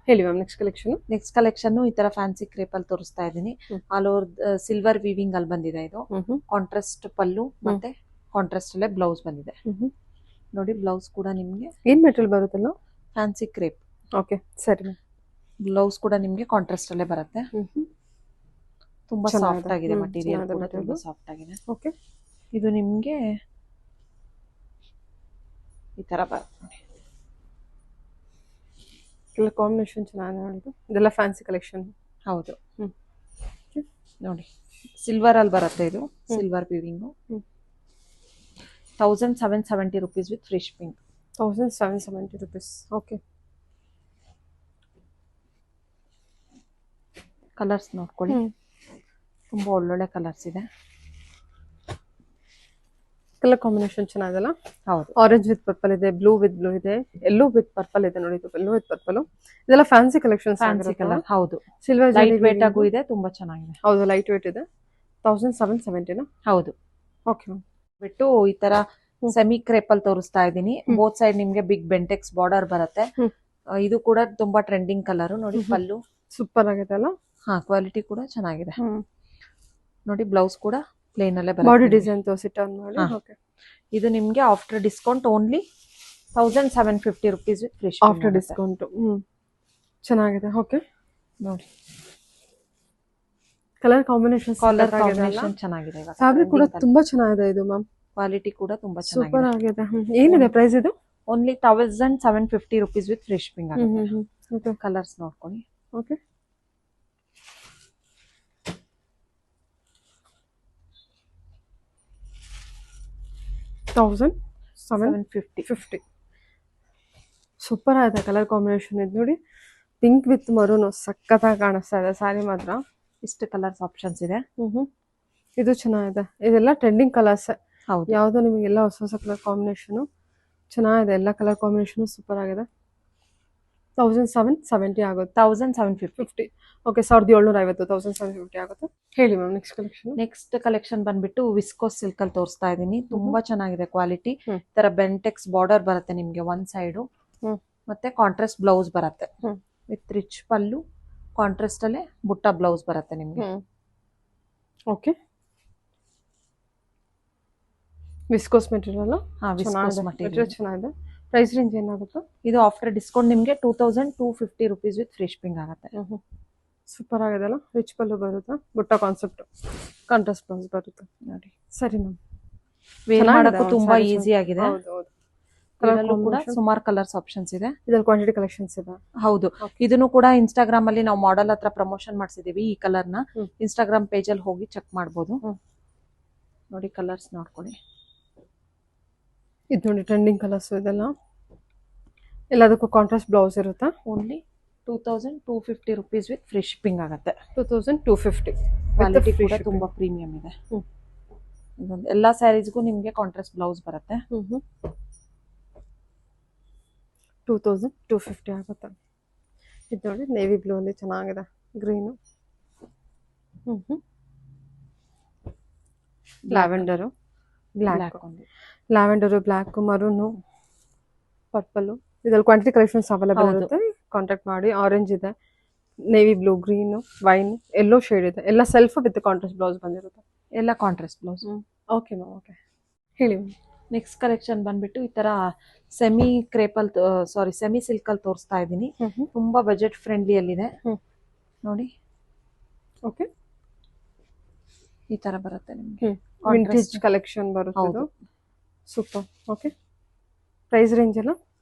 ಹೇಳಿ ma'am next collection. Next collection ಈ ತರ ಫ್ಯಾನ್ಸಿ ಕ್ರೇಪ್ ಅಲ್ಲಿ ತೋರಿಸ್ತಾ ಇದ್ದೀನಿ. ಆಲ್ ಓವರ್ ಸಿಲ್ವರ್ ವೀವಿಂಗ್ ಅಲ್ಲಿ ಬಂದಿದೆ ಇದು. ಕಾಂಟ್ರಾಸ್ಟ್ ಪಲ್ಲು ಮತ್ತೆ ಕಾಂಟ್ರಾಸ್ಟ್ ಅಲ್ಲೇ ಬ್ಲೌಸ್ ಬಂದಿದೆ. ನೋಡಿ, ಬ್ಲೌಸ್ ಕೂಡ ನಿಮ್ಗೆ ಏನ್ ಮೆಟೀರಿಯಲ್ ಬರುತ್ತಲ್ಲ? Fancy crepe. ಓಕೆ, ಸರಿ ಮ್ಯಾಮ್. ಬ್ಲೌಸ್ ಕೂಡ ನಿಮ್ಗೆ ಕಾಂಟ್ರಾಸ್ಟ್ ಅಲ್ಲೇ ಬರುತ್ತೆ. ತುಂಬಾ ಸಾಫ್ಟ್ ಆಗಿದೆ ಮಟೀರಿಯಲ್ ಕೂಡ, ತುಂಬಾ ಸಾಫ್ಟ್ ಆಗಿದೆ. ಓಕೆ, ಇದು ನಿಮ್ಗೆ ಈ ತರ ಬರುತ್ತೆ ನೋಡಿ. ಎಲ್ಲ ಕಾಂಬಿನೇಷನ್ ಚೆನ್ನಾಗಿದೆ ನೋಡಿ. ಇದೆಲ್ಲ ಫ್ಯಾನ್ಸಿ ಕಲೆಕ್ಷನ್. ಹೌದು. ನೋಡಿ, ಸಿಲ್ವರ್ ಅಲ್ಲಿ ಬರುತ್ತೆ ಇದು. Silver weaving. 1770 rupees with free shipping. 1770 rupees. Okay. Colours ನೋಡ್ಕೊಳ್ಳಿ, ತುಂಬಾ ಒಳ್ಳೊಳ್ಳೆ ಕಲರ್ಸ್ ಇದೆ. ಕಲರ್ ಕಾಂಬಿನೇಷನ್ ಚೆನ್ನಾಗಿದೆಲ್ಲ. ಹೌದು. ಆರೆಂಜ್ ವಿತ್ ಪರ್ಪಲ್ ಇದೆ, ಬ್ಲೂ ವಿತ್ ಬ್ಲೂ ಇದೆ, ಎಲ್ಲೋ ವಿತ್ ಪರ್ಪಲ್ ಇದೆ ನೋಡಿ. ಎಲ್ಲೋ ವಿತ್ ಪರ್ಪಲ್ ಇದೆಲ್ಲ ಫ್ಯಾನ್ಸಿ ಕಲೆಕ್ಷನ್. Fancy colour. ಹೌದು. ಸಿಲ್ವರ್ ಲೈಟ್ ವೇಟ್ ಆಗು ಇದೆ, ತುಂಬಾ ಚೆನ್ನಾಗಿದೆ. ಹೌದು, ಲೈಟ್ ವೇಟ್ ಇದೆ. 1770 ಹೌದು. ಓಕೆ. ಬಿಟ್ಟು ಈ ತರ ಸೆಮಿ ಕ್ರೇಪ್ ಅಲ್ಲಿ ತೋರಿಸ್ತಾ ಇದ್ದೀನಿ. ಬೋತ್ ಸೈಡ್ ನಿಮ್ಗೆ ಬಿಗ್ ಬೆಂಟೆಕ್ಸ್ ಬಾರ್ಡರ್ ಬರುತ್ತೆ. ಇದು ಕೂಡ ತುಂಬಾ ಟ್ರೆಂಡಿಂಗ್ ಕಲರ್ ನೋಡಿ. ಪಲ್ಲು ಸೂಪರ್ ಆಗಿದೆ ಅಲ್ಲ. ಹಾ, ಕ್ವಾಲಿಟಿ ಕೂಡ ಚೆನ್ನಾಗಿದೆ ನೋಡಿ. ಬ್ಲೌಸ್ ಕೂಡ ಪ್ಲೇನ್ ಅಲ್ಲೇ ಬರುತ್ತೆ. ಬಾಡಿ ಡಿಸೈನ್ ತೋರಿಸಿ ಟರ್ನ್ ಮಾಡಿ. ಓಕೆ. ಇದು ನಿಮ್ಗೆ after discount only 1750 rupees with free shipping. After discount. ಚೆನ್ನಾಗಿದೆ. ಓಕೆ, ನೋಡಿ. ಕಲರ್ ಕಾಂಬಿನೇಷನ್ ಚೆನ್ನಾಗಿದೆ. ಫ್ಯಾಬ್ರಿಕ್ ಕೂಡ ತುಂಬಾ ಚೆನ್ನಾಗಿದೆ ಇದು ಮ್ಯಾಮ್. ಕ್ವಾಲಿಟಿ ಕೂಡ ತುಂಬಾ ಸೂಪರ್ ಆಗಿದೆ. ಏನಿದೆ ಪ್ರೈಸ್ ಇದು? Only 1750 rupees with free shipping ಆಗುತ್ತೆ. ಕಲರ್ಸ್ ನೋಡ್ಕೊಳ್ಳಿ. ಓಕೆ. $1750. ಸೂಪರ್ ಆಗಿದೆ ಕಲರ್ ಕಾಂಬಿನೇಷನ್ ಇದು ನೋಡಿ. ಪಿಂಕ್ ವಿತ್ ಮರೂನ್ ಸಖತ್ತಾಗಿ ಕಾಣಿಸ್ತಾ ಇದೆ ಸ್ಯಾರಿ ಮಾತ್ರ. ಇಷ್ಟು ಕಲರ್ಸ್ ಆಪ್ಷನ್ಸ್ ಇದೆ. ಇದು ಚೆನ್ನಾಗಿದೆ. ಇದೆಲ್ಲ ಟ್ರೆಂಡಿಂಗ್ ಕಲರ್ಸ್. ಹೌದು. ಯಾವ್ದು ನಿಮಗೆಲ್ಲ ಹೊಸ ಹೊಸ ಕಲರ್ ಕಾಂಬಿನೇಷನ್ ಚೆನ್ನಾಗಿದೆ. ಎಲ್ಲ ಕಲರ್ ಕಾಂಬಿನೇಷನ್ ಸೂಪರ್ ಆಗಿದೆ. 1770 ಆಗುತ್ತೆ. 1750. ಓಕೆ, 1750. 1750 ಆಗುತ್ತೆ. ಹೇಳಿ ma'am next collection. Next collection ಬಂದ್ಬಿಟ್ಟು ವಿಸ್ಕೋಸ್ ಸಿಲ್ಕ್ ಅಲ್ಲಿ ತೋರಿಸ್ತಾ ಇದ್ದೀನಿ. ತುಂಬಾ ಚೆನ್ನಾಗಿದೆ ಕ್ವಾಲಿಟಿ. ಈ ತರ ಬೆಂಟೆಕ್ಸ್ ಬಾರ್ಡರ್ ಬರುತ್ತೆ ನಿಮ್ಗೆ ಒಂದ್ ಸೈಡು. ಮತ್ತೆ ಕಾಂಟ್ರಾಸ್ಟ್ ಬ್ಲೌಸ್ ಬರುತ್ತೆ ವಿತ್ ರಿಚ್ ಪಲ್ಲು. ಕಾಂಟ್ರಾಸ್ಟ್ ಅಲ್ಲೇ ಬುಟ್ಟ ಬ್ಲೌಸ್ ಬರುತ್ತೆ ನಿಮ್ಗೆ. Okay. Viscose material. Viscose material ಚೆನ್ನಾಗಿದೆ. ಪ್ರೈಸ್ ರೇಂಜ್ ಏನಾಗುತ್ತೆ? ಇದು ಆಫ್ಟರ್ ಡಿಸ್ಕೌಂಟ್ ನಿಮಗೆ 2250 rupees with free shipping ಆಗುತ್ತೆ. ಸೂಪರ್ ಆಗಿದೆ ಅಲ್ಲ. ರಿಚ್ ಪಲ್ಲು ಬರುತ್ತೆ, ಬುಟ್ಟ ಕಾನ್ಸೆಪ್ಟ್, ಕಾಂಟ್ರಾಸ್ಟ್ ಬ್ಲೌಸ್ ಬರುತ್ತೆ ನೋಡಿ. ಸರಿ ಮ್ಯಾಮ್, ವೇರ್ ಮಾಡೋಕ್ಕೂ ತುಂಬಾ ಈಸಿ ಆಗಿದೆ. ಹೌದು. ಇದರಲ್ಲೂ ಕೂಡ ಸುಮಾರು ಕಲರ್ಸ್ ಆಪ್ಷನ್ಸ್ ಇದೆ. ಇದರಲ್ಲಿ ಕ್ವಾಂಟಿಟಿ ಕಲೆಕ್ಷನ್ಸ್ ಇದೆ. ಹೌದು. ಇದನ್ನು ಕೂಡ ಇನ್ಸ್ಟಾಗ್ರಾಮ್ ಅಲ್ಲಿ ನಾವು ಮಾಡೆಲ್ ಹತ್ರ ಪ್ರಮೋಷನ್ ಮಾಡಿಸಿದೀವಿ. ಈ ಕಲರ್ ನ ಇನ್ಸ್ಟಾಗ್ರಾಮ್ ಪೇಜ್ ಅಲ್ಲಿ ಹೋಗಿ ಚೆಕ್ ಮಾಡಬಹುದು ನೋಡಿ. ಕಲರ್ಸ್ ನೋಡ್ಕೊಳ್ಳಿ. ಇದು ನೋಡಿ ಟ್ರೆಂಡಿಂಗ್ ಕಲರ್ಸ್ ಇದೆಲ್ಲ. ಎಲ್ಲದಕ್ಕೂ ಕಾಂಟ್ರಾಸ್ಟ್ ಬ್ಲೌಸ್ ಇರುತ್ತೆ. Only 2250 rupees with free shipping ಆಗುತ್ತೆ. 2250. ಕ್ವಾಲಿಟಿ ಕೂಡ ತುಂಬಾ ಪ್ರೀಮಿಯಂ ಇದೆ. ಎಲ್ಲಾ ಸ್ಯಾರೀಸ್ಗೂ ನಿಮ್ಗೆ ಕಾಂಟ್ರಾಸ್ಟ್ ಬ್ಲೌಸ್ ಬರುತ್ತೆ. 2250 ಆಗುತ್ತೆ. ಇದು ನೋಡಿ ನೇವಿ ಬ್ಲೂ ಅಲ್ಲಿ ಚೆನ್ನಾಗಿದೆ. Green, lavender, black, lavender, black, maroon, purple. ಇದರಲ್ಲಿ ಕ್ವಾಂಟಿಟಿ ಕಲೆಕ್ಷನ್ಸ್ ಅವೈಲೇಬಲ್ ಇರುತ್ತೆ. ಕಾಂಟ್ಯಾಕ್ಟ್ ಮಾಡಿ. ಆರೆಂಜ್ ಇದೆ, navy blue, green, wine, yellow shade ಇದೆ. ಎಲ್ಲ ಸೆಲ್ಫ್ ವಿತ್ ಕಾಂಟ್ರಾಸ್ಟ್ ಬ್ಲೌಸ್ ಬಂದಿರುತ್ತೆ. ಎಲ್ಲ contrast blouse. Okay ma'am, okay. ಹೇಳಿ. ನೆಕ್ಸ್ಟ್ ಕಲೆಕ್ಷನ್ ಬಂದ್ಬಿಟ್ಟು ಈ ತರ ಸೆಮಿ ಕ್ರೇಪಲ್ ಸೆಮಿ ಸಿಲ್ಕ್ ಅಲ್ಲಿ ತೋರಿಸ್ತಾ ಇದ್ದೀನಿ. ತುಂಬಾ ಬಜೆಟ್ ಫ್ರೆಂಡ್ಲಿ ಅಲ್ಲಿದೆ ನೋಡಿ. ಓಕೆ. ಈ ತರ ಬರುತ್ತೆ ನಿಮ್ಗೆ. ವಿಂಟೇಜ್ ಕಲೆಕ್ಷನ್ ಬರುತ್ತೆ. ಸೂಪರ್. ಓಕೆ. ಪ್ರೈಸ್ ರೇಂಜ್ ಎಲ್ಲ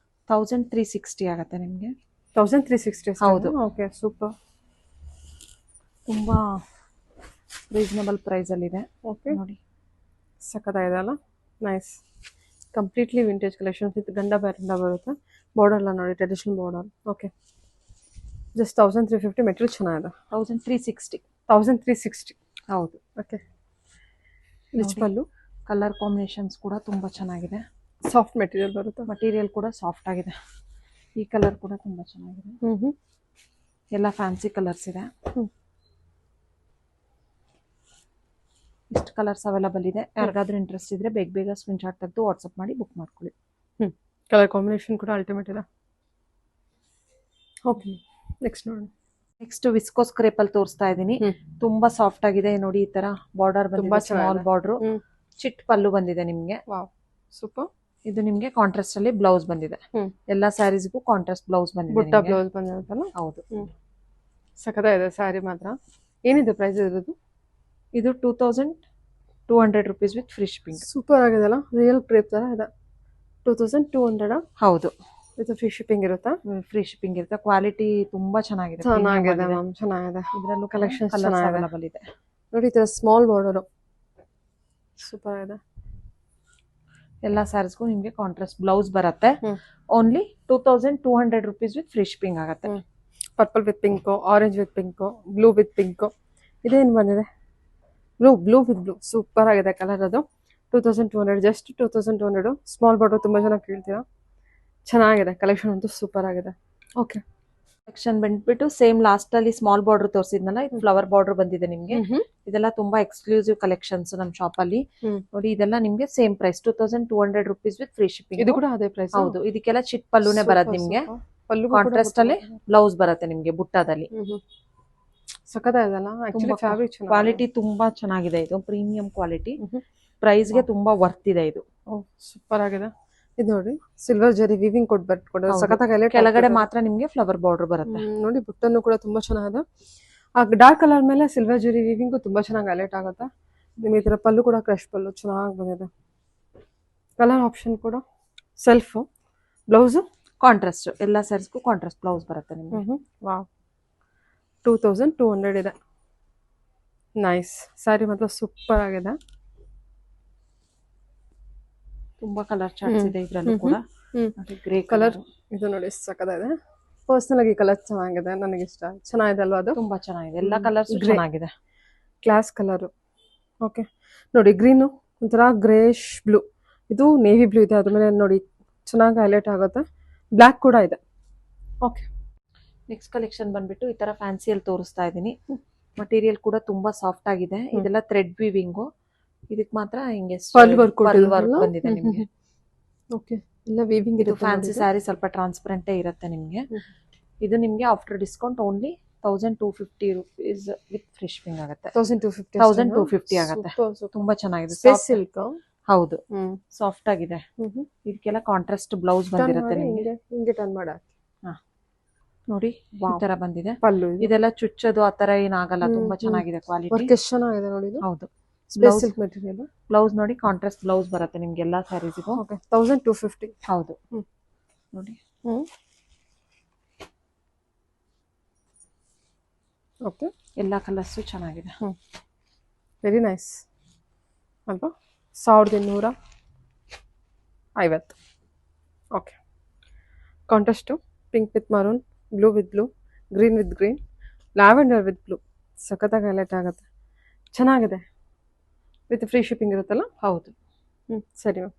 1360 ಆಗುತ್ತೆ ನಿಮ್ಗೆ. 1360. ಹೌದು. Okay, super. ತುಂಬಾ ರೀಸನಬಲ್ ಪ್ರೈಸ್ ಅಲ್ಲಿ ಇದೆ. ಓಕೆ ನೋಡಿ, ಸಖತ್ತಾಗಿದೆ ಅಲ್ಲ. Nice. Completely vintage collections with ಗಂಡ ಬ್ಯಾರಿಂದ ಬರುತ್ತೆ. ಬಾರ್ಡರ್ ಎಲ್ಲ ನೋಡಿ, traditional border. Okay, just 1350. Material ಚೆನ್ನಾಗಿದೆ. 1360. ಹೌದು. ಓಕೆ. ರಿಚ್ ಪಲ್ಲು. ಕಲರ್ ಕಾಂಬಿನೇಷನ್ಸ್ ಕೂಡ ತುಂಬಾ ಚೆನ್ನಾಗಿದೆ. ಸಾಫ್ಟ್ ಮೆಟೀರಿಯಲ್ ಬರುತ್ತೆ. ಮಟೀರಿಯಲ್ ಕೂಡ ಸಾಫ್ಟ್ ಆಗಿದೆ. ಈ ಕಲರ್ ಕೂಡ ತುಂಬಾ ಚೆನ್ನಾಗಿದೆ. ಎಲ್ಲ ಫ್ಯಾನ್ಸಿ ಕಲರ್ಸ್ ಇದೆ. ಇಷ್ಟು ಕಲರ್ಸ್ ಅವೈಲಬಲ್ ಇದೆ. ಯಾರಿಗಾದ್ರೂ ಇಂಟ್ರೆಸ್ಟ್ ಇದ್ರೆ ಬೇಗ ಬೇಗ ಸ್ಕ್ರೀನ್ ಶಾಟ್ ತೆಗೆದು ವಾಟ್ಸಪ್ ಮಾಡಿ ಬುಕ್ ಮಾಡ್ಕೊಳ್ಳಿ. ಕಲರ್ ಕಾಂಬಿನೇಷನ್ ಕೂಡ ಅಲ್ಟಿಮೇಟ್ ಇದೆ. ಓಕೆ, ನೆಕ್ಸ್ಟ್ ನೋಡಿ. ನೆಕ್ಸ್ಟ್ ವಿಸ್ಕೋಸ್ ಕ್ರೇಪ್ ಅಲ್ಲಿ ತೋರಿಸ್ತಾ ಇದ್ದೀನಿ. ತುಂಬಾ ಸಾಫ್ಟ್ ಆಗಿದೆ ನೋಡಿ. ಈ ತರ ಬಾರ್ಡರ್ ಬಂದಿದೆ, ಸ್ಮಾಲ್ ಬಾರ್ಡರ್, ಚಿಟ್ ಪಲ್ಲು ಬಂದಿದೆ ನಿಮ್ಗೆ. ಸೂಪರ್. ಇದು ನಿಮ್ಗೆ ಕಾಂಟ್ರಾಸ್ಟ್ ಅಲ್ಲಿ ಬ್ಲೌಸ್ ಬಂದಿದೆ. ಎಲ್ಲಾ ಸ್ಯಾರೀಸ್ಗೂ ಕಾಂಟ್ರಾಸ್ಟ್ ಬ್ಲೌಸ್ ಬಂದಿದೆ. ಬುಟ್ಟ ಬ್ಲೌಸ್ ಬಂದಿರುತ್ತಲ್ಲ. ಹೌದು, ಸಖತ್ತಾಗಿದೆ ಸ್ಯಾರಿ ಮಾತ್ರ. ಏನಿದೆ ಪ್ರೈಸ್ ಇರೋದು? ಇದು 2200 rupees with free shipping. Super ಆಗಿದೆಲ್ಲ, ರಿಯಲ್ ಕ್ರೇಪ್ ತರ ಇದೆ. 2200. ಹೌದು, ಇದು ಫ್ರೀ ಶಿಪ್ಪಿಂಗ್ ಇರುತ್ತಾ? ಫ್ರೀ ಶಿಪ್ಪಿಂಗ್ ಇರುತ್ತೆ. ಕ್ವಾಲಿಟಿ ತುಂಬಾ ಚೆನ್ನಾಗಿದೆ. ಚೆನ್ನಾಗಿದೆ ಮ್ಯಾಮ್, ಚೆನ್ನಾಗಿದೆ. ಇದರಲ್ಲೂ ಕಲೆಕ್ಷನ್ ಅವೈಲಬಲ್ ಇದೆ ನೋಡಿ. ಈ ತರ ಸ್ಮಾಲ್ ಬಾರ್ಡರ್ ಸೂಪರ್ ಇದೆ. ಎಲ್ಲಾ ಸ್ಯಾರೀಸ್ಗೂ ನಿಮ್ಗೆ ಕಾಂಟ್ರಾಸ್ಟ್ ಬ್ಲೌಸ್ ಬರುತ್ತೆ. Only 2200 rupees with free shipping ಆಗುತ್ತೆ. Purple with pink, orange with pink, blue with pink. ಇದೇನು ಬಂದಿದೆ? Blue with blue. ಸೂಪರ್ ಆಗಿದೆ ಕಲರ್. ಅದು 2200, ಜಸ್ಟ್ 2200. ಸ್ಮಾಲ್ ಬಾರ್ಡರ್ ತುಂಬಾ ಚೆನ್ನಾಗಿ ಕೇಳ್ತೀರಾ. ಚೆನ್ನಾಗಿದೆ ಕಲೆಕ್ಷನ್ ಅಂತೂ, ಸೂಪರ್ ಆಗಿದೆ. ಓಕೆ, ಸೆಕ್ಷನ್ ಬಂದ್ಬಿಟ್ಟು ಸೇಮ್ ಲಾಸ್ಟ್ ಅಲ್ಲಿ ಸ್ಮಾಲ್ ಬಾರ್ಡರ್ ತೋರಿಸಿದ್ನಲ್ಲ, ಇದು ಫ್ಲವರ್ ಬಾರ್ಡರ್ ಬಂದಿದೆ ನಿಮ್ಗೆ. ಇದೆಲ್ಲ ತುಂಬಾ ಎಕ್ಸ್ಕ್ಲೂಸಿವ್ ಕಲೆಕ್ಷನ್ಸ್ ನಮ್ ಶಾಪ್ ಅಲ್ಲಿ ನೋಡಿ. ಇದೆಲ್ಲ ನಿಮ್ಗೆ same price 2200 rupees with free shipping. ಇದು ಕೂಡ ಅದೇ ಪ್ರೈಸ್. ಹೌದು, ಇದಕ್ಕೆಲ್ಲ ಚಿಟ್ ಪಲ್ಲುನೇ ಬರೋದು ನಿಮ್ಗೆ. ಕಾಂಟ್ರಾಸ್ಟ್ ಅಲ್ಲಿ ಬ್ಲೌಸ್ ಬರುತ್ತೆ ನಿಮ್ಗೆ ಬುಟ್ಟದಲ್ಲಿ. ಸಖತ್ತಾಗಿದೆಲ್ಲ. ಆಕ್ಚುಲಿ ಫ್ಯಾಬ್ರಿಕ್ ಕ್ವಾಲಿಟಿ ತುಂಬಾ ಚೆನ್ನಾಗಿದೆ. ಇದು ಪ್ರೀಮಿಯಂ ಕ್ವಾಲಿಟಿ. ಪ್ರೈಸ್ ಗೆ ತುಂಬಾ ವರ್ತ್ ಇದೆ ಇದು. ಸೂಪರ್ ಆಗಿದೆ. ಇದು ನೋಡಿ, ಸಿಲ್ವರ್ ಜರಿ ವಿವಿಂಗ್ ಕೊಟ್ಟು ಸಖತ್ತಾಗಿ ಕೆಳಗಡೆ ಮಾತ್ರ ನಿಮ್ಗೆ ಫ್ಲವರ್ ಬಾರ್ಡರ್ ಬರುತ್ತೆ ನೋಡಿ. ಬುಟ್ಟನ್ನು ಕೂಡ ತುಂಬಾ ಚೆನ್ನಾಗಿದೆ. ಆ ಡಾರ್ಕ್ ಕಲರ್ ಮೇಲೆ ಸಿಲ್ವರ್ ಜರಿ ವಿವಿಂಗ್ ತುಂಬಾ ಚೆನ್ನಾಗಿ ಹೈಲೈಟ್ ಆಗುತ್ತೆ. ನಿಮ್ಗೆ ಈ ತರ ಪಲ್ಲು ಕೂಡ ಕ್ರಶ್ ಪಲ್ಲು ಚೆನ್ನಾಗಿ ಬಂದಿದೆ. ಕಲರ್ ಆಪ್ಷನ್ ಕೂಡ ಸೆಲ್ಫ್. Blouse contrast. ಎಲ್ಲಾ ಸ್ಯಾರೀಸ್ಗೂ ಕಾಂಟ್ರಾಸ್ಟ್ ಬ್ಲೌಸ್ ಬರುತ್ತೆ ನಿಮ್ಗೆ. ವಾವ್, 2200 ಇದೆ. ನೈಸ್ ಸ್ಯಾರಿ ಮಾತ್ರ ಸೂಪರ್ ಆಗಿದೆ. ತುಂಬಾ ಕಲರ್ ಚಾರ್ಟ್ಸ್ ಇದೆ ಇದ್ರಲ್ಲೂ ಕೂಡ. ಗ್ರೇ ಕಲರ್ ಇದು ನೋಡಿ, ಸಖತ್ತಾಗಿದೆ. ಪರ್ಸನಲ್ ಆಗಿ ಕಲರ್ ಚೆನ್ನಾಗಿದೆ, ನನಗೆ ಇಷ್ಟ. ಚೆನ್ನಾಗಿದೆ ಅಲ್ವಾ? ಅದು ತುಂಬಾ ಚೆನ್ನಾಗಿದೆ. ಎಲ್ಲಾ ಕಲರ್ಸ್ ಚೆನ್ನಾಗಿದೆ. Class colour. ಓಕೆ ನೋಡಿ, ಗ್ರೀನು ಒಂಥರ ಗ್ರೇಶ್ ಬ್ಲೂ. ಇದು ನೇವಿ ಬ್ಲೂ ಇದೆ. ಅದ್ರ ಮೇಲೆ ನೋಡಿ ಚೆನ್ನಾಗಿ ಹೈಲೈಟ್ ಆಗುತ್ತೆ. ಬ್ಲ್ಯಾಕ್ ಕೂಡ ಇದೆ. ಓಕೆ, ನೆಕ್ಸ್ಟ್ ಕಲೆಕ್ಷನ್ ಬಂದ್ಬಿಟ್ಟು ಈ ತರ ಫ್ಯಾನ್ಸಿಯಲ್ಲಿ ತೋರಿಸ್ತಾ ಇದ್ದೀನಿ. ಮಟೀರಿಯಲ್ ಕೂಡ ತುಂಬಾ ಸಾಫ್ಟ್ ಆಗಿದೆ. ಇದೆಲ್ಲ ಥ್ರೆಡ್ ವೀವಿಂಗು. ಇದಕ್ಕೆ ಮಾತ್ರ ಹಿಂಗೆ ಪರ್ಲ್ ವರ್ಕ್ ಬಂದಿದೆ ನಿಮ್ಗೆ. ಓಕೆ, ಎಲ್ಲ ವೀವಿಂಗ್ ಇದೆ. ಫ್ಯಾನ್ಸಿ ಸ್ಯಾರಿ ಸ್ವಲ್ಪ ಟ್ರಾನ್ಸ್ಪರೆಂಟೇ ಇರುತ್ತೆ ನಿಮ್ಗೆ. ಇದು ನಿಮ್ಗೆ after discount only 1250 rupees with free shipping ಆಗುತ್ತೆ. 1250 ಆಗುತ್ತೆ. ತುಂಬಾ ಚೆನ್ನಾಗಿದೆ. ಸಿಲ್ಕ್. ಹೌದು, ಸಾಫ್ಟ್ ಆಗಿದೆ. ಇದಕ್ಕೆಲ್ಲ ಕಾಂಟ್ರಾಸ್ಟ್ ಬ್ಲೌಸ್ ಬಂದಿರುತ್ತೆ ನಿಮ್ಗೆ. ಹಿಂಗೆ ಟರ್ನ್ ಮಾಡ ನೋಡಿ, ಈ ತರ ಬಂದಿದೆ ಪಲ್ಲು. ಇದೆಲ್ಲ ಚುಚ್ಚೋದು ಆತರ ಏನಾಗಲ್ಲ. ತುಂಬಾ ಚೆನ್ನಾಗಿದೆ ಕ್ವಾಲಿಟಿ. ವರ್ಕ್ ಎಷ್ಟು ಚೆನ್ನಾಗಿದೆ ನೋಡಿ. ಹೌದು, ಸಿಲ್ಕ್ ಮೆಟೀರಿಯಲ್. ಬ್ಲೌಸ್ ನೋಡಿ, ಕಾಂಟ್ರಾಸ್ಟ್ ಬ್ಲೌಸ್ ಬರುತ್ತೆ ನಿಮ್ಗೆ ಎಲ್ಲಾ ಸ್ಯಾರೀಸ್ಗೂ. ಓಕೆ, 1250. ಹೌದು, ನೋಡಿ. ಓಕೆ, ಎಲ್ಲಾ ಕಲರ್ಸ್ ಚೆನ್ನಾಗಿದೆ. ವೆರಿ ನೈಸ್ ಅಲ್ವಾ? 1250. Okay, contrast pink with maroon, blue with blue, green with green, lavender with blue. ಸಖತ್ತಾಗಿ ಹೈಲೈಟ್ ಆಗುತ್ತೆ. ಚೆನ್ನಾಗಿದೆ. ವಿತ್ ಫ್ರೀ ಶಿಪ್ಪಿಂಗ್ ಇರುತ್ತಲ್ಲ? ಹೌದು. ಸರಿ ಮ್ಯಾಮ್,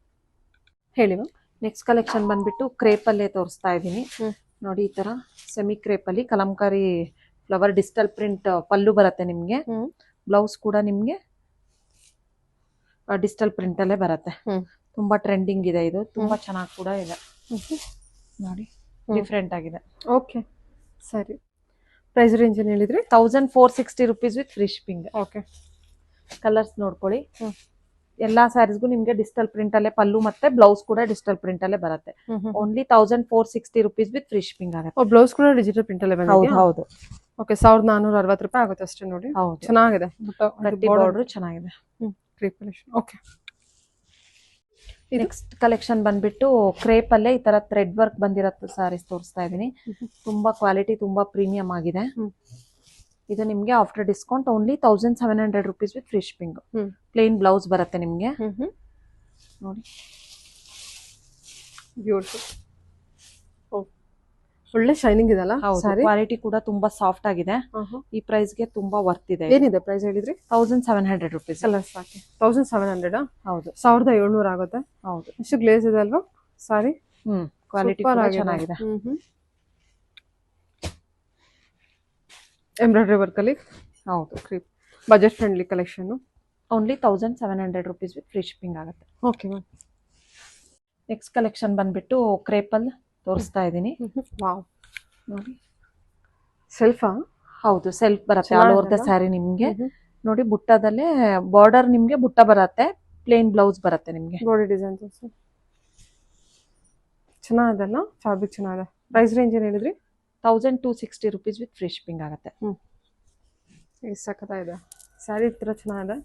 ಹೇಳಿ ಮ್ಯಾಮ್. ನೆಕ್ಸ್ಟ್ ಕಲೆಕ್ಷನ್ ಬಂದ್ಬಿಟ್ಟು ಕ್ರೇಪಲ್ಲೇ ತೋರಿಸ್ತಾ ಇದ್ದೀನಿ ನೋಡಿ. ಈ ತರ ಸೆಮಿ ಕ್ರೇಪಲ್ಲಿ kalamkari flower digital print pallu ಬರುತ್ತೆ ನಿಮ್ಗೆ. ಬ್ಲೌಸ್ ಕೂಡ ನಿಮ್ಗೆ ಡಿಜಿಟಲ್ ಪ್ರಿಂಟ್ ಅಲ್ಲೇ ಬರುತ್ತೆ. ತುಂಬಾ ಟ್ರೆಂಡಿಂಗ್ ಇದೆ ಇದು. ತುಂಬಾ ಚೆನ್ನಾಗಿ ಕೂಡ ಇದೆ ನೋಡಿ. ಡಿಫ್ರೆಂಟ್ ಆಗಿದೆ. ಓಕೆ, ಸರಿ. ಪ್ರೈಸ್ ರೇಂಜ್ ಏನು ಹೇಳಿದ್ರಿ? 1460 rupees with free shipping. Okay, colours ನೋಡ್ಕೊಳ್ಳಿ. ಎಲ್ಲಾ ಸ್ಯಾರೀಸ್ಗೂ ನಿಮ್ಗೆ ಡಿಜಿಟಲ್ ಪ್ರಿಂಟ್ ಅಲ್ಲೇ ಪಲ್ಲು ಮತ್ತೆ ಬ್ಲೌಸ್ ಕೂಡ ಡಿಜಿಟಲ್ ಪ್ರಿಂಟ್ ಅಲ್ಲೇ ಬರುತ್ತೆ. Only 1460 rupees with free shipping ಆಗುತ್ತೆ. ಬ್ಲೌಸ್ ಕೂಡ ಡಿಜಿಟಲ್ ಪ್ರಿಂಟ್ ಅಲ್ಲೇ ಬಂದಿದೆ. ಹೌದು. ಓಕೆ, 1460 ರೂಪಾಯಿ ಆಗುತ್ತೆ ಅಷ್ಟೇ ನೋಡಿ. ಚೆನ್ನಾಗಿದೆ. ಬಾರ್ಡರ್ ಚೆನ್ನಾಗಿದೆ. ಓಕೆ, ನೆಕ್ಸ್ಟ್ ಕಲೆಕ್ಷನ್ ಬಂದ್ಬಿಟ್ಟು ಕ್ರೇಪ್ ಅಲ್ಲೇ ಈ ತರ ಥ್ರೆಡ್ ವರ್ಕ್ ಬಂದಿರೋ ಸಾರೀಸ್ ತೋರಿಸ್ತಾ ಇದೀನಿ. ತುಂಬಾ ಕ್ವಾಲಿಟಿ, ತುಂಬಾ ಪ್ರೀಮಿಯಂ ಆಗಿದೆ. ಇದು ನಿಮ್ಗೆ after discount only 1700 rupees with free shipping. Plain blouse ಬರುತ್ತೆ ನಿಮ್ಗೆ ನೋಡಿ. ಬ್ಯೂಟಿಫುಲ್. ಒಳ್ಳೆ ಶೈನಿಂಗ್ ಇದೆಲ್ಲ ಹೌದು, ಸಾರಿ. ಕ್ವಾಲಿಟಿ ಕೂಡ ತುಂಬಾ ಸಾಫ್ಟ್ ಆಗಿದೆ. ಈ ಪ್ರೈಸ್ ಗೆ ತುಂಬಾ ವರ್ತ್ ಇದೆ. ಏನಿದೆ ಪ್ರೈಸ್ ಹೇಳಿದ್ರಿ? 1700 ರುಪೀಸ್. ಕಲರ್ಸ್ ಸಾಕಿ 1700. ಹೌದು, 1700 ಆಗುತ್ತೆ. ಹೌದು. ಎಷ್ಟು ಗ್ಲೇಸ್ ಇದೆ ಅಲ್ವಾ ಸಾರಿ. ಕ್ವಾಲಿಟಿ ಕೂಡ ಚೆನ್ನಾಗಿದೆ. ಎಂಬ್ರಾಯ್ಡ್ರಿ ವರ್ಕ್ ಅಲ್ಲಿ. ಹೌದು, budget friendly collection. Only 1700 rupees with free shipping ಆಗುತ್ತೆ. Okay ma'am. ನೆಕ್ಸ್ಟ್ ಕಲೆಕ್ಷನ್ ಬಂದ್ಬಿಟ್ಟು ಕ್ರೇಪಲ್ ತೋರಿಸ್ತಾ ಇದ್ದೀನಿ. ವಾವ್, ನೋಡಿ. ಸೆಲ್ಫಾ? ಹೌದು, ಸೆಲ್ಫ್ ಬರುತ್ತೆ ಆಲ್ ಓವರ್ ದ ಸ್ಯಾರಿ ನಿಮ್ಗೆ. ನೋಡಿ, ಬುಟ್ಟದಲ್ಲೇ ಬಾರ್ಡರ್ ನಿಮ್ಗೆ ಬುಟ್ಟ ಬರುತ್ತೆ, ಪ್ಲೇನ್ ಬ್ಲೌಸ್ ಬರುತ್ತೆ ನಿಮ್ಗೆ. ಬಾಡಿ ಡಿಸೈನ್ಸ್ ಚೆನ್ನಾಗಲ್ಲ, ಫ್ಯಾಬ್ರಿಕ್ ಚೆನ್ನಾಗಿದೆ. ಪ್ರೈಸ್ ರೇಂಜ್ ಏನು ಹೇಳಿದ್ರಿ? 1260 ರುಪೀಸ್ ವಿತ್ ಫ್ರೀ ಶಿಪ್ಪಿಂಗ್ ಆಗುತ್ತೆ. ಸಖತ್ತಾಗಿದೆ ಸ್ಯಾರಿ, ತರ ಚೆನ್ನಾಗಿದೆ.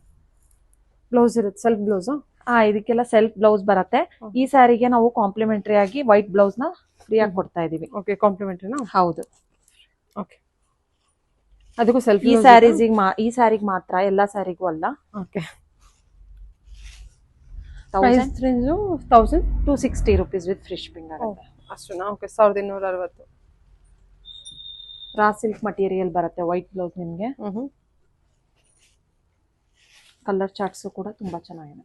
ಬ್ಲೌಸ್ ಇರುತ್ತೆ, ಸೆಲ್ಫ್ ಬ್ಲೌಸ್. ಇದಕ್ಕೆಲ್ಲ ಸೆಲ್ಫ್ ಬ್ಲೌಸ್ ಬರುತ್ತೆ. ಈ ಸ್ಯಾರಿಗೆ ನಾವು ಕಾಂಪ್ಲಿಮೆಂಟರಿ ಆಗಿ ವೈಟ್ ಬ್ಲೌಸ್ ನ ಫ್ರೀ ಆಗಿ ಕೊಡ್ತಾ ಇದೀವಿ. ಓಕೆ, ಕಾಂಪ್ಲಿಮೆಂಟರಿನಾ? ಹೌದು. ಓಕೆ, ಅದಕ್ಕೂ ಸೆಲ್ಫ್ ಈ ಸ್ಯಾರಿಗೆ ಮಾತ್ರ, ಎಲ್ಲಾ ಸ್ಯಾರಿಗೂ ಅಲ್ಲ. Okay. Price range 1260 rupees with free shipping ಆಗುತ್ತೆ. ಅಷ್ಟೇನಾ? ಓಕೆ, 1260. ರಾ ಸಿಲ್ಕ್ ಮಟೀರಿಯಲ್ ಬರುತ್ತೆ, ವೈಟ್ ಬ್ಲೌಸ್ ನಿಮ್ಗೆ. ಕಲರ್ ಚಾರ್ಟ್ಸ್ ಕೂಡ ತುಂಬಾ ಚೆನ್ನಾಗಿದೆ.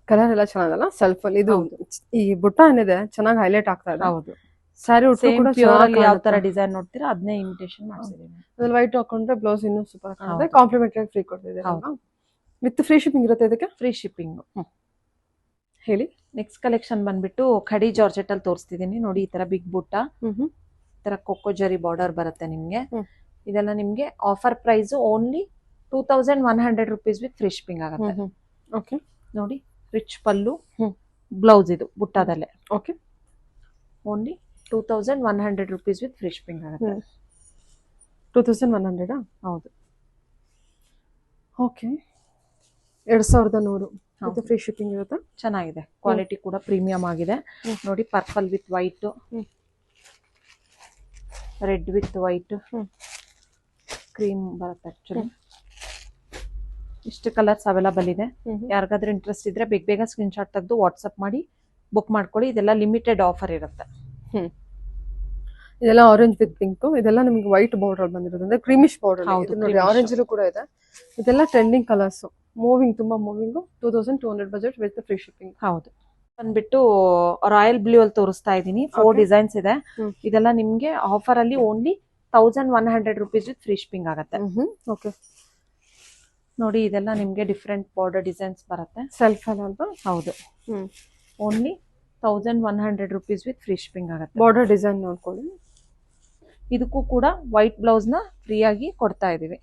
ಕಲರ್ ಎಲ್ಲ ಚೆನ್ನಾಗಲ್ಲ ಸೆಲ್ಫ್ ಅಲ್ಲಿ. ಇದು ಈ ಬುಟ್ಟ ಏನಿದೆ ಚೆನ್ನಾಗಿ ಹೈಲೈಟ್ ಆಗ್ತಾ ಇದೆ. ಹೌದು, ಸ್ಯಾರಿ ಉಟ್ಟು ಕೂಡ ಪ್ಯೂರ್ ಅಲ್ಲಿ ಯಾವ ತರ ಡಿಸೈನ್ ನೋಡ್ತೀರಾ ಅದನ್ನೇ ಇಮಿಟೇಷನ್ ಮಾಡ್ಸಿದೀನಿ. ಅದ್ರಲ್ಲಿ ವೈಟ್ ಹಾಕೊಂಡ್ರೆ ಬ್ಲೌಸ್ ಇನ್ನೂ ಸೂಪರ್ ಕಾಣುತ್ತೆ. ಕಾಂಪ್ಲಿಮೆಂಟರಿ ಫ್ರೀ ಕೊಡ್ತಿದ್ದೀರಾ? ವಿತ್ ಫ್ರೀ ಶಿಪ್ಪಿಂಗ್ ಇರುತ್ತೆ ಇದಕ್ಕೆ? Free shipping. ಹೇಳಿ. ನೆಕ್ಸ್ಟ್ ಕಲೆಕ್ಷನ್ ಬಂದ್ಬಿಟ್ಟು ಖಡಿ ಜಾರ್ಜೆಟ್ ಅಲ್ಲಿ ತೋರಿಸ್ತಿದೀನಿ. ನೋಡಿ, ಈ ತರ ಬಿಗ್ ಬುಟ್ಟ, ಈ ತರ ಕೊಕ್ಕೋ ಜರಿ ಬಾರ್ಡರ್ ಬರುತ್ತೆ ನಿಮ್ಗೆ. ಇದೆಲ್ಲ ನಿಮ್ಗೆ offer price only 2100 rupees with free shipping ಆಗುತ್ತೆ. ಓಕೆ, ನೋಡಿ, ರಿಚ್ ಪಲ್ಲು, ಬ್ಲೌಸ್ ಇದು ಬುಟ್ಟದಲ್ಲೇ. Okay, only 2100 rupees with free shipping ಆಗುತ್ತೆ. 2100? ಹೌದು. ಓಕೆ, 2100 ಮತ್ತೆ ಫ್ರೀ ಶಿಪ್ಪಿಂಗ್ ಇರುತ್ತೆ. ಚೆನ್ನಾಗಿದೆ, ಕ್ವಾಲಿಟಿ ಕೂಡ ಪ್ರೀಮಿಯಂ ಆಗಿದೆ. ನೋಡಿ, purple with white, red with white, cream ಬರುತ್ತೆ ಆಕ್ಚುಲಿ. ಇಷ್ಟು ಕಲರ್ಸ್ ಅವೈಲಬಲ್ ಇದೆ. ಯಾರಿಗಾದ್ರೂ ಇಂಟ್ರೆಸ್ಟ್ ಇದ್ರೆ ಬೇಗ ಸ್ಕ್ರೀನ್ ಶಾಟ್ ತೆಗೆದು ವಾಟ್ಸ್ಆಪ್ ಮಾಡಿ ಬುಕ್ ಮಾಡ್ಕೊಳ್ಳಿ. ಇದೆಲ್ಲ ಲಿಮಿಟೆಡ್ ಆಫರ್ ಇರುತ್ತೆ. ಇದೆಲ್ಲ ಆರೆಂಜ್ ವಿತ್ ಪಿಂಕ್. ಇದೆಲ್ಲ ನಿಮ್ಗೆ ವೈಟ್ ಬಾರ್ಡರ್ ಬಂದಿರೋದು, ಅಂದ್ರೆ ಕ್ರೀಮಿಶ್ ಬಾರ್ಡರ್. ನೋಡಿ, ಆರೆಂಜ್ ಕೂಡ ಇದೆ. ಇದೆಲ್ಲ ಟ್ರೆಂಡಿಂಗ್ ಕಲರ್ಸ್, ಮೂವಿಂಗ್, ತುಂಬಾ moving. 2200 budget with free shipping. ಹೌದು. ಬಂದ್ಬಿಟ್ಟು ರಾಯಲ್ ಬ್ಲೂ ಅಲ್ಲಿ ತೋರಿಸ್ತಾ ಇದ್ದೀನಿ. 4 ಡಿಸೈನ್ಸ್ ಇದೆ. ಇದೆಲ್ಲ ನಿಮ್ಗೆ ಆಫರ್ ಅಲ್ಲಿ only 1100 rupees with free shipping ಆಗುತ್ತೆ. ಓಕೆ, ನೋಡಿ, ಇದೆಲ್ಲ ನಿಮ್ಗೆ ಡಿಫ್ರೆಂಟ್ ಬಾರ್ಡರ್ ಡಿಸೈನ್ಸ್ ಬರುತ್ತೆ. ಸೆಲ್ಫ್ ಅಲ್ವಾ? ಹೌದು. Only 1100 rupees with free shipping ಆಗುತ್ತೆ. ಬಾರ್ಡರ್ ಡಿಸೈನ್ ನೋಡ್ಕೊಳ್ಳಿ. ಇದಕ್ಕೂ ಕೂಡ ವೈಟ್ ಬ್ಲೌಸ್ ನ ಫ್ರೀ ಆಗಿ ಕೊಡ್ತಾ ಇದೀವಿ.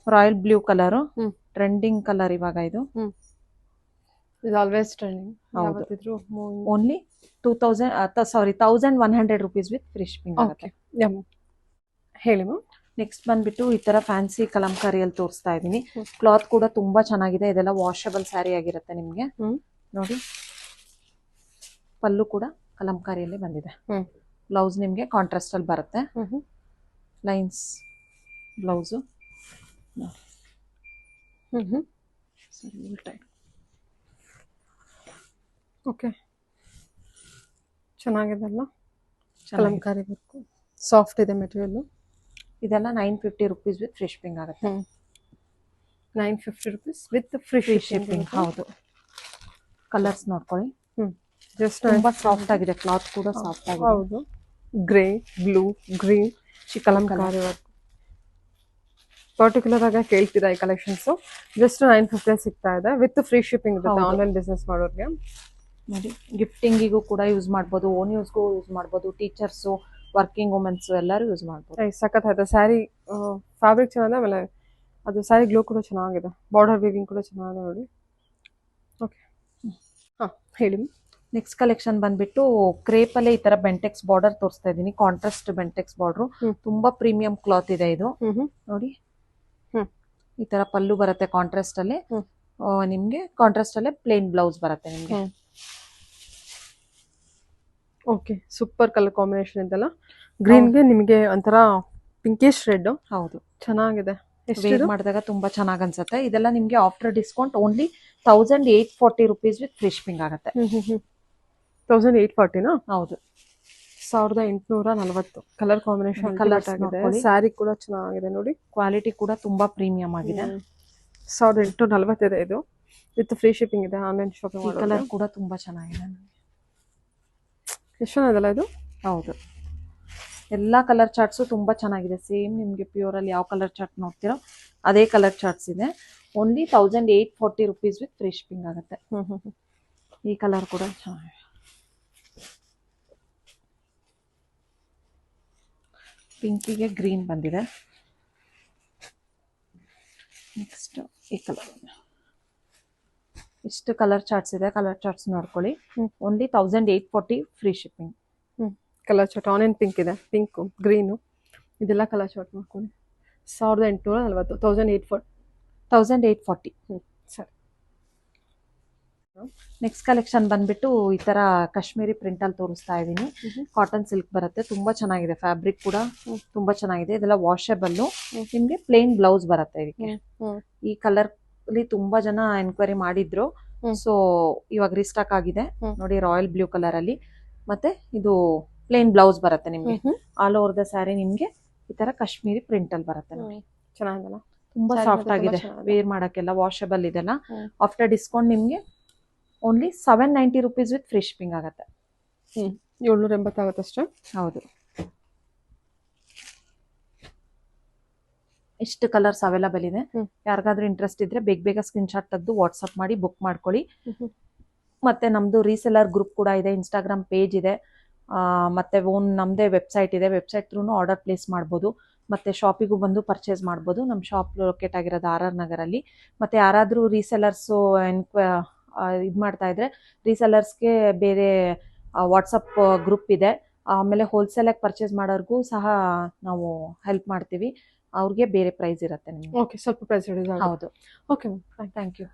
Royal blue colour, trending colour ಇವಾಗ ಇದು. Always trending. Only 1100 rupees with free shipping ಆಗುತ್ತೆ. ಹೇಳಿ ಮ್ಯಾಮ್. ನೆಕ್ಸ್ಟ್ ಬಂದ್ಬಿಟ್ಟು ಈ ತರ ಫ್ಯಾನ್ಸಿ ಕಲಂಕಾರಿಯಲ್ಲಿ ತೋರಿಸ್ತಾ ಇದೀನಿ. ಕ್ಲಾತ್ ಕೂಡ ತುಂಬಾ ಚೆನ್ನಾಗಿದೆ. ಇದೆಲ್ಲ ವಾಷಬಲ್ ಸ್ಯಾರಿ ಆಗಿರುತ್ತೆ ನಿಮ್ಗೆ. ನೋಡಿ, ಪಲ್ಲು ಕೂಡ ಕಲಂಕಾರಿಯಲ್ಲಿ ಬಂದಿದೆ. ಬ್ಲೌಸ್ ನಿಮ್ಗೆ ಕಾಂಟ್ರಾಸ್ಟ್ ಅಲ್ಲಿ ಬರುತ್ತೆ. Lines blouse. ಓಕೆ, ಚೆನ್ನಾಗಿದೆ ಅಲ್ಲ? ಕಲಂಕಾರಿ ವರ್ಕು, ಸಾಫ್ಟ್ ಇದೆ ಮೆಟೀರಿಯಲ್. ಇದೆಲ್ಲ 950 ರುಪೀಸ್ ವಿತ್ ಫ್ರೀ ಶಿಪ್ಪಿಂಗ್ ಆಗುತ್ತೆ. 950 ರುಪೀಸ್ ವಿತ್ ಫ್ರೀ ಶಿಪ್ಪಿಂಗ್. ಹೌದು. ಕಲರ್ಸ್ ನೋಡ್ಕೊಳ್ಳಿ. ಜಸ್ಟ್ ತುಂಬಾ ಸಾಫ್ಟ್ ಆಗಿದೆ, ಕ್ಲಾತ್ ಕೂಡ ಸಾಫ್ಟ್ ಆಗಿದೆ. ಹೌದು. Grey, blue, green, Kalamkari work. Particular ಆಗಿ ಕೇಳ್ತಿದ್ದ ಈ ಕಲೆಕ್ಷನ್ಸ್ ಜಸ್ಟ್ 950 ಸಿಗ್ತಾ ಇದೆ ವಿತ್ ಫ್ರೀ ಶಿಪ್ಪಿಂಗ್ ಇರುತ್ತೆ ಆನ್ಲೈನ್ ಬಿಸ್ನೆಸ್ ಮಾಡೋರಿಗೆ. ನೋಡಿ, ಗಿಫ್ಟಿಂಗಿಗೂ ಕೂಡ ಯೂಸ್ ಮಾಡ್ಬೋದು, ಓನ್ ಯೂಸ್ಗೂ ಯೂಸ್ ಮಾಡ್ಬೋದು, ಟೀಚರ್ಸು, ವರ್ಕಿಂಗ್ ವುಮೆನ್ಸ್ ಎಲ್ಲರೂ ಯೂಸ್ ಮಾಡ್ಬೋದು. ಸಖತ್ತಾಗಿದೆ ಸ್ಯಾರಿ, ಫ್ಯಾಬ್ರಿಕ್ ಚೆನ್ನಾಗಿದೆ, ಆಮೇಲೆ ಅದು ಸ್ಯಾರಿ ಗ್ಲೋ ಕೂಡ ಚೆನ್ನಾಗಿದೆ, ಬಾರ್ಡರ್ ವೀವಿಂಗ್ ಕೂಡ ಚೆನ್ನಾಗಿದೆ ನೋಡಿ. ಓಕೆ, ಹಾಂ ಹೇಳಿ. ನೆಕ್ಸ್ಟ್ ಕಲೆಕ್ಷನ್ ಬಂದ್ಬಿಟ್ಟು ಕ್ರೇಪ್ ಅಲ್ಲೇ ಈ ತರ ಬೆಂಟೆಕ್ಸ್ ಬಾರ್ಡರ್ ತೋರಿಸ್ತಾ ಇದೀನಿ. ಕಾಂಟ್ರಾಸ್ಟ್ ಬೆಂಟೆಕ್ಸ್ ಬಾರ್ಡರ್, ತುಂಬಾ ಪ್ರೀಮಿಯಂ ಕ್ಲಾತ್ ಇದೆ ಇದು. ನೋಡಿ, ಈ ತರ ಪಲ್ಲು ಬರುತ್ತೆ ಕಾಂಟ್ರಾಸ್ಟ್ ಅಲ್ಲಿ. ನಿಮ್ಗೆ ಕಾಂಟ್ರಾಸ್ಟ್ ಅಲ್ಲೇ ಪ್ಲೇನ್ ಬ್ಲೌಸ್ ಬರುತ್ತೆ ನಿಮ್ಗೆ. ಓಕೆ, ಸೂಪರ್ ಕಲರ್ ಕಾಂಬಿನೇಷನ್ ಇದೆಲ್ಲ. ಗ್ರೀನ್ಗೆ ನಿಮಗೆ ಒಂಥರ ಪಿಂಕಿಶ್ ರೆಡ್ ಹೌದು, ಚೆನ್ನಾಗಿದೆ. ವೇರ್ ಎಷ್ಟು? ಮಾಡಿದಾಗ ತುಂಬಾ ಚೆನ್ನಾಗಿ ಅನ್ಸುತ್ತೆ. ಇದೆಲ್ಲ ನಿಮ್ಗೆ after discount only 1840 rupees with free shipping ಆಗುತ್ತೆ. 1840ನಾ? ಹೌದು, 1840. ಕಲರ್ ಕಾಂಬಿನೇಷನ್ ಕಲರ್ಸ್ ಆಗಿದೆ. ನೋಡ್ಕೊಳ್ಳಿ. ಸ್ಯಾರಿ ಕೂಡ ಚೆನ್ನಾಗಿದೆ ನೋಡಿ. ಕ್ವಾಲಿಟಿ ಕೂಡ ತುಂಬಾ ಪ್ರೀಮಿಯಂ ಆಗಿದೆ. 1840 ಇದೆ ಇದು. ವಿತ್ ಫ್ರೀ ಶಿಪ್ಪಿಂಗ್ ಇದೆ. ಆನ್ಲೈನ್ ಶಾಪಿಂಗ್ ಈ ಮಾಡೋದು. ಕಲರ್ ಕೂಡ ತುಂಬಾ ಚೆನ್ನಾಗಿದೆ. ಎಷ್ಟು ಚೆನ್ನಾಗಿದೆಲ್ಲ ಇದು. ಹೌದು, ಎಲ್ಲಾ ಕಲರ್ ಚಾರ್ಟ್ಸು ತುಂಬಾ ಚೆನ್ನಾಗಿದೆ. ಸೇಮ್ ನಿಮ್ಗೆ ಪ್ಯೂರ್ ಅಲ್ಲಿ ಯಾವ ಕಲರ್ ಚಾರ್ಟ್ ನೋಡ್ತೀರೋ ಅದೇ ಕಲರ್ ಚಾರ್ಟ್ಸ್ ಇದೆ. Only 1840 rupees with free shipping ಆಗುತ್ತೆ. ಈ ಕಲರ್ ಕೂಡ ಚೆನ್ನಾಗಿದೆ. ಪಿಂಕಿಗೆ ಗ್ರೀನ್ ಬಂದಿದೆ. ನೆಕ್ಸ್ಟ್ ಈ ಕಲರ್. ಇಷ್ಟು ಕಲರ್ ಚಾರ್ಟ್ಸ್ ಇದೆ. ಕಲರ್ ಚಾರ್ಟ್ಸ್ ನೋಡ್ಕೊಳ್ಳಿ. Only 1840 free shipping. Colour chart onion pink ಇದೆ, ಪಿಂಕು ಗ್ರೀನು ಇದೆಲ್ಲ ಕಲರ್ ಚಾರ್ಟ್ ಮಾಡ್ಕೊಳ್ಳಿ. 1840, 1840. ಸರಿ. ನೆಕ್ಸ್ಟ್ ಕಲೆಕ್ಷನ್ ಬಂದ್ಬಿಟ್ಟು ಈ ತರ ಕಾಶ್ಮೀರಿ ಪ್ರಿಂಟ್ ಅಲ್ಲಿ ತೋರಿಸ್ತಾ ಇದ್ದೀನಿ. ಕಾಟನ್ ಸಿಲ್ಕ್ ಬರುತ್ತೆ. ತುಂಬಾ ಚೆನ್ನಾಗಿದೆ. ಫ್ಯಾಬ್ರಿಕ್ ಕೂಡ ತುಂಬಾ ಚೆನ್ನಾಗಿದೆ. ಇದೆಲ್ಲ ವಾಷಬಲ್. ನಿಮ್ಗೆ ಪ್ಲೇನ್ ಬ್ಲೌಸ್ ಬರುತ್ತೆ ಇದಕ್ಕೆ. ಈ ಕಲರ್ ಅಲ್ಲಿ ತುಂಬಾ ಜನ ಎನ್ಕ್ವೈರಿ ಮಾಡಿದ್ರು. ಸೊ ಇವಾಗ ರೀಸ್ಟಾಕ್ ಆಗಿದೆ ನೋಡಿ. ರಾಯಲ್ ಬ್ಲೂ ಕಲರ್ ಅಲ್ಲಿ ಮತ್ತೆ ಇದು ಪ್ಲೇನ್ ಬ್ಲೌಸ್ ಬರುತ್ತೆ ನಿಮ್ಗೆ. ಆಲ್ ಓವರ್ ದ ಸ್ಯಾರಿ ನಿಮ್ಗೆ ಈ ತರ ಕಾಶ್ಮೀರಿ ಪ್ರಿಂಟ್ ಅಲ್ಲಿ ಬರುತ್ತೆ ನೋಡಿ. ಚೆನ್ನಾಗಿದೆಲ್ಲ. ತುಂಬಾ ಸಾಫ್ಟ್ ಆಗಿದೆ. ವೇರ್ ಮಾಡಕ್ಕೆಲ್ಲ ವಾಷಬಲ್ ಇದೆಲ್ಲ. ಆಫ್ಟರ್ ಡಿಸ್ಕೌಂಟ್ ನಿಮ್ಗೆ only 790 rupees with free shipping ಆಗುತ್ತೆ. 780 ಆಗುತ್ತೆ ಅಷ್ಟೇ. ಹೌದು, ಎಷ್ಟು ಕಲರ್ಸ್ ಅವೈಲಬಲ್ ಇದೆ. ಯಾರಿಗಾದ್ರೂ ಇಂಟ್ರೆಸ್ಟ್ ಇದ್ರೆ ಬೇಗ ಬೇಗ ಸ್ಕ್ರೀನ್ ಶಾಟ್ ತೆಗೆದು ವಾಟ್ಸಪ್ ಮಾಡಿ ಬುಕ್ ಮಾಡ್ಕೊಳ್ಳಿ. ಮತ್ತೆ ನಮ್ದು ರೀಸೆಲ್ಲರ್ ಗ್ರೂಪ್ ಕೂಡ ಇದೆ. ಇನ್ಸ್ಟಾಗ್ರಾಮ್ ಪೇಜ್ ಇದೆ. ಮತ್ತೆ ನಮ್ದೇ ವೆಬ್ಸೈಟ್ ಇದೆ. ವೆಬ್ಸೈಟ್ ಥ್ರೂನು ಆರ್ಡರ್ ಪ್ಲೇಸ್ ಮಾಡ್ಬೋದು. ಮತ್ತೆ ಶಾಪಿಗೂ ಬಂದು ಪರ್ಚೇಸ್ ಮಾಡ್ಬೋದು. ನಮ್ಮ ಶಾಪ್ ಲೊಕೇಟ್ ಆಗಿರೋದು RR ನಗರಲ್ಲಿ. ಮತ್ತೆ ಯಾರಾದರೂ ರೀಸೆಲ್ಲರ್ಸು ಇದು ಮಾಡ್ತಾ ಇದ್ರೆ ರೀಸೆಲ್ಲರ್ಸ್ಗೆ ಬೇರೆ ವಾಟ್ಸಪ್ ಗ್ರೂಪ್ ಇದೆ. ಆಮೇಲೆ ಹೋಲ್ಸೇಲಾಗಿ ಪರ್ಚೇಸ್ ಮಾಡೋರ್ಗೂ ಸಹ ನಾವು ಹೆಲ್ಪ್ ಮಾಡ್ತೀವಿ. ಅವ್ರಿಗೆ ಬೇರೆ ಪ್ರೈಸ್ ಇರುತ್ತೆ ನಿಮಗೆ. ಓಕೆ, ಸ್ವಲ್ಪ ಪ್ರೈಸ್. ಹೌದು. Okay, thank you.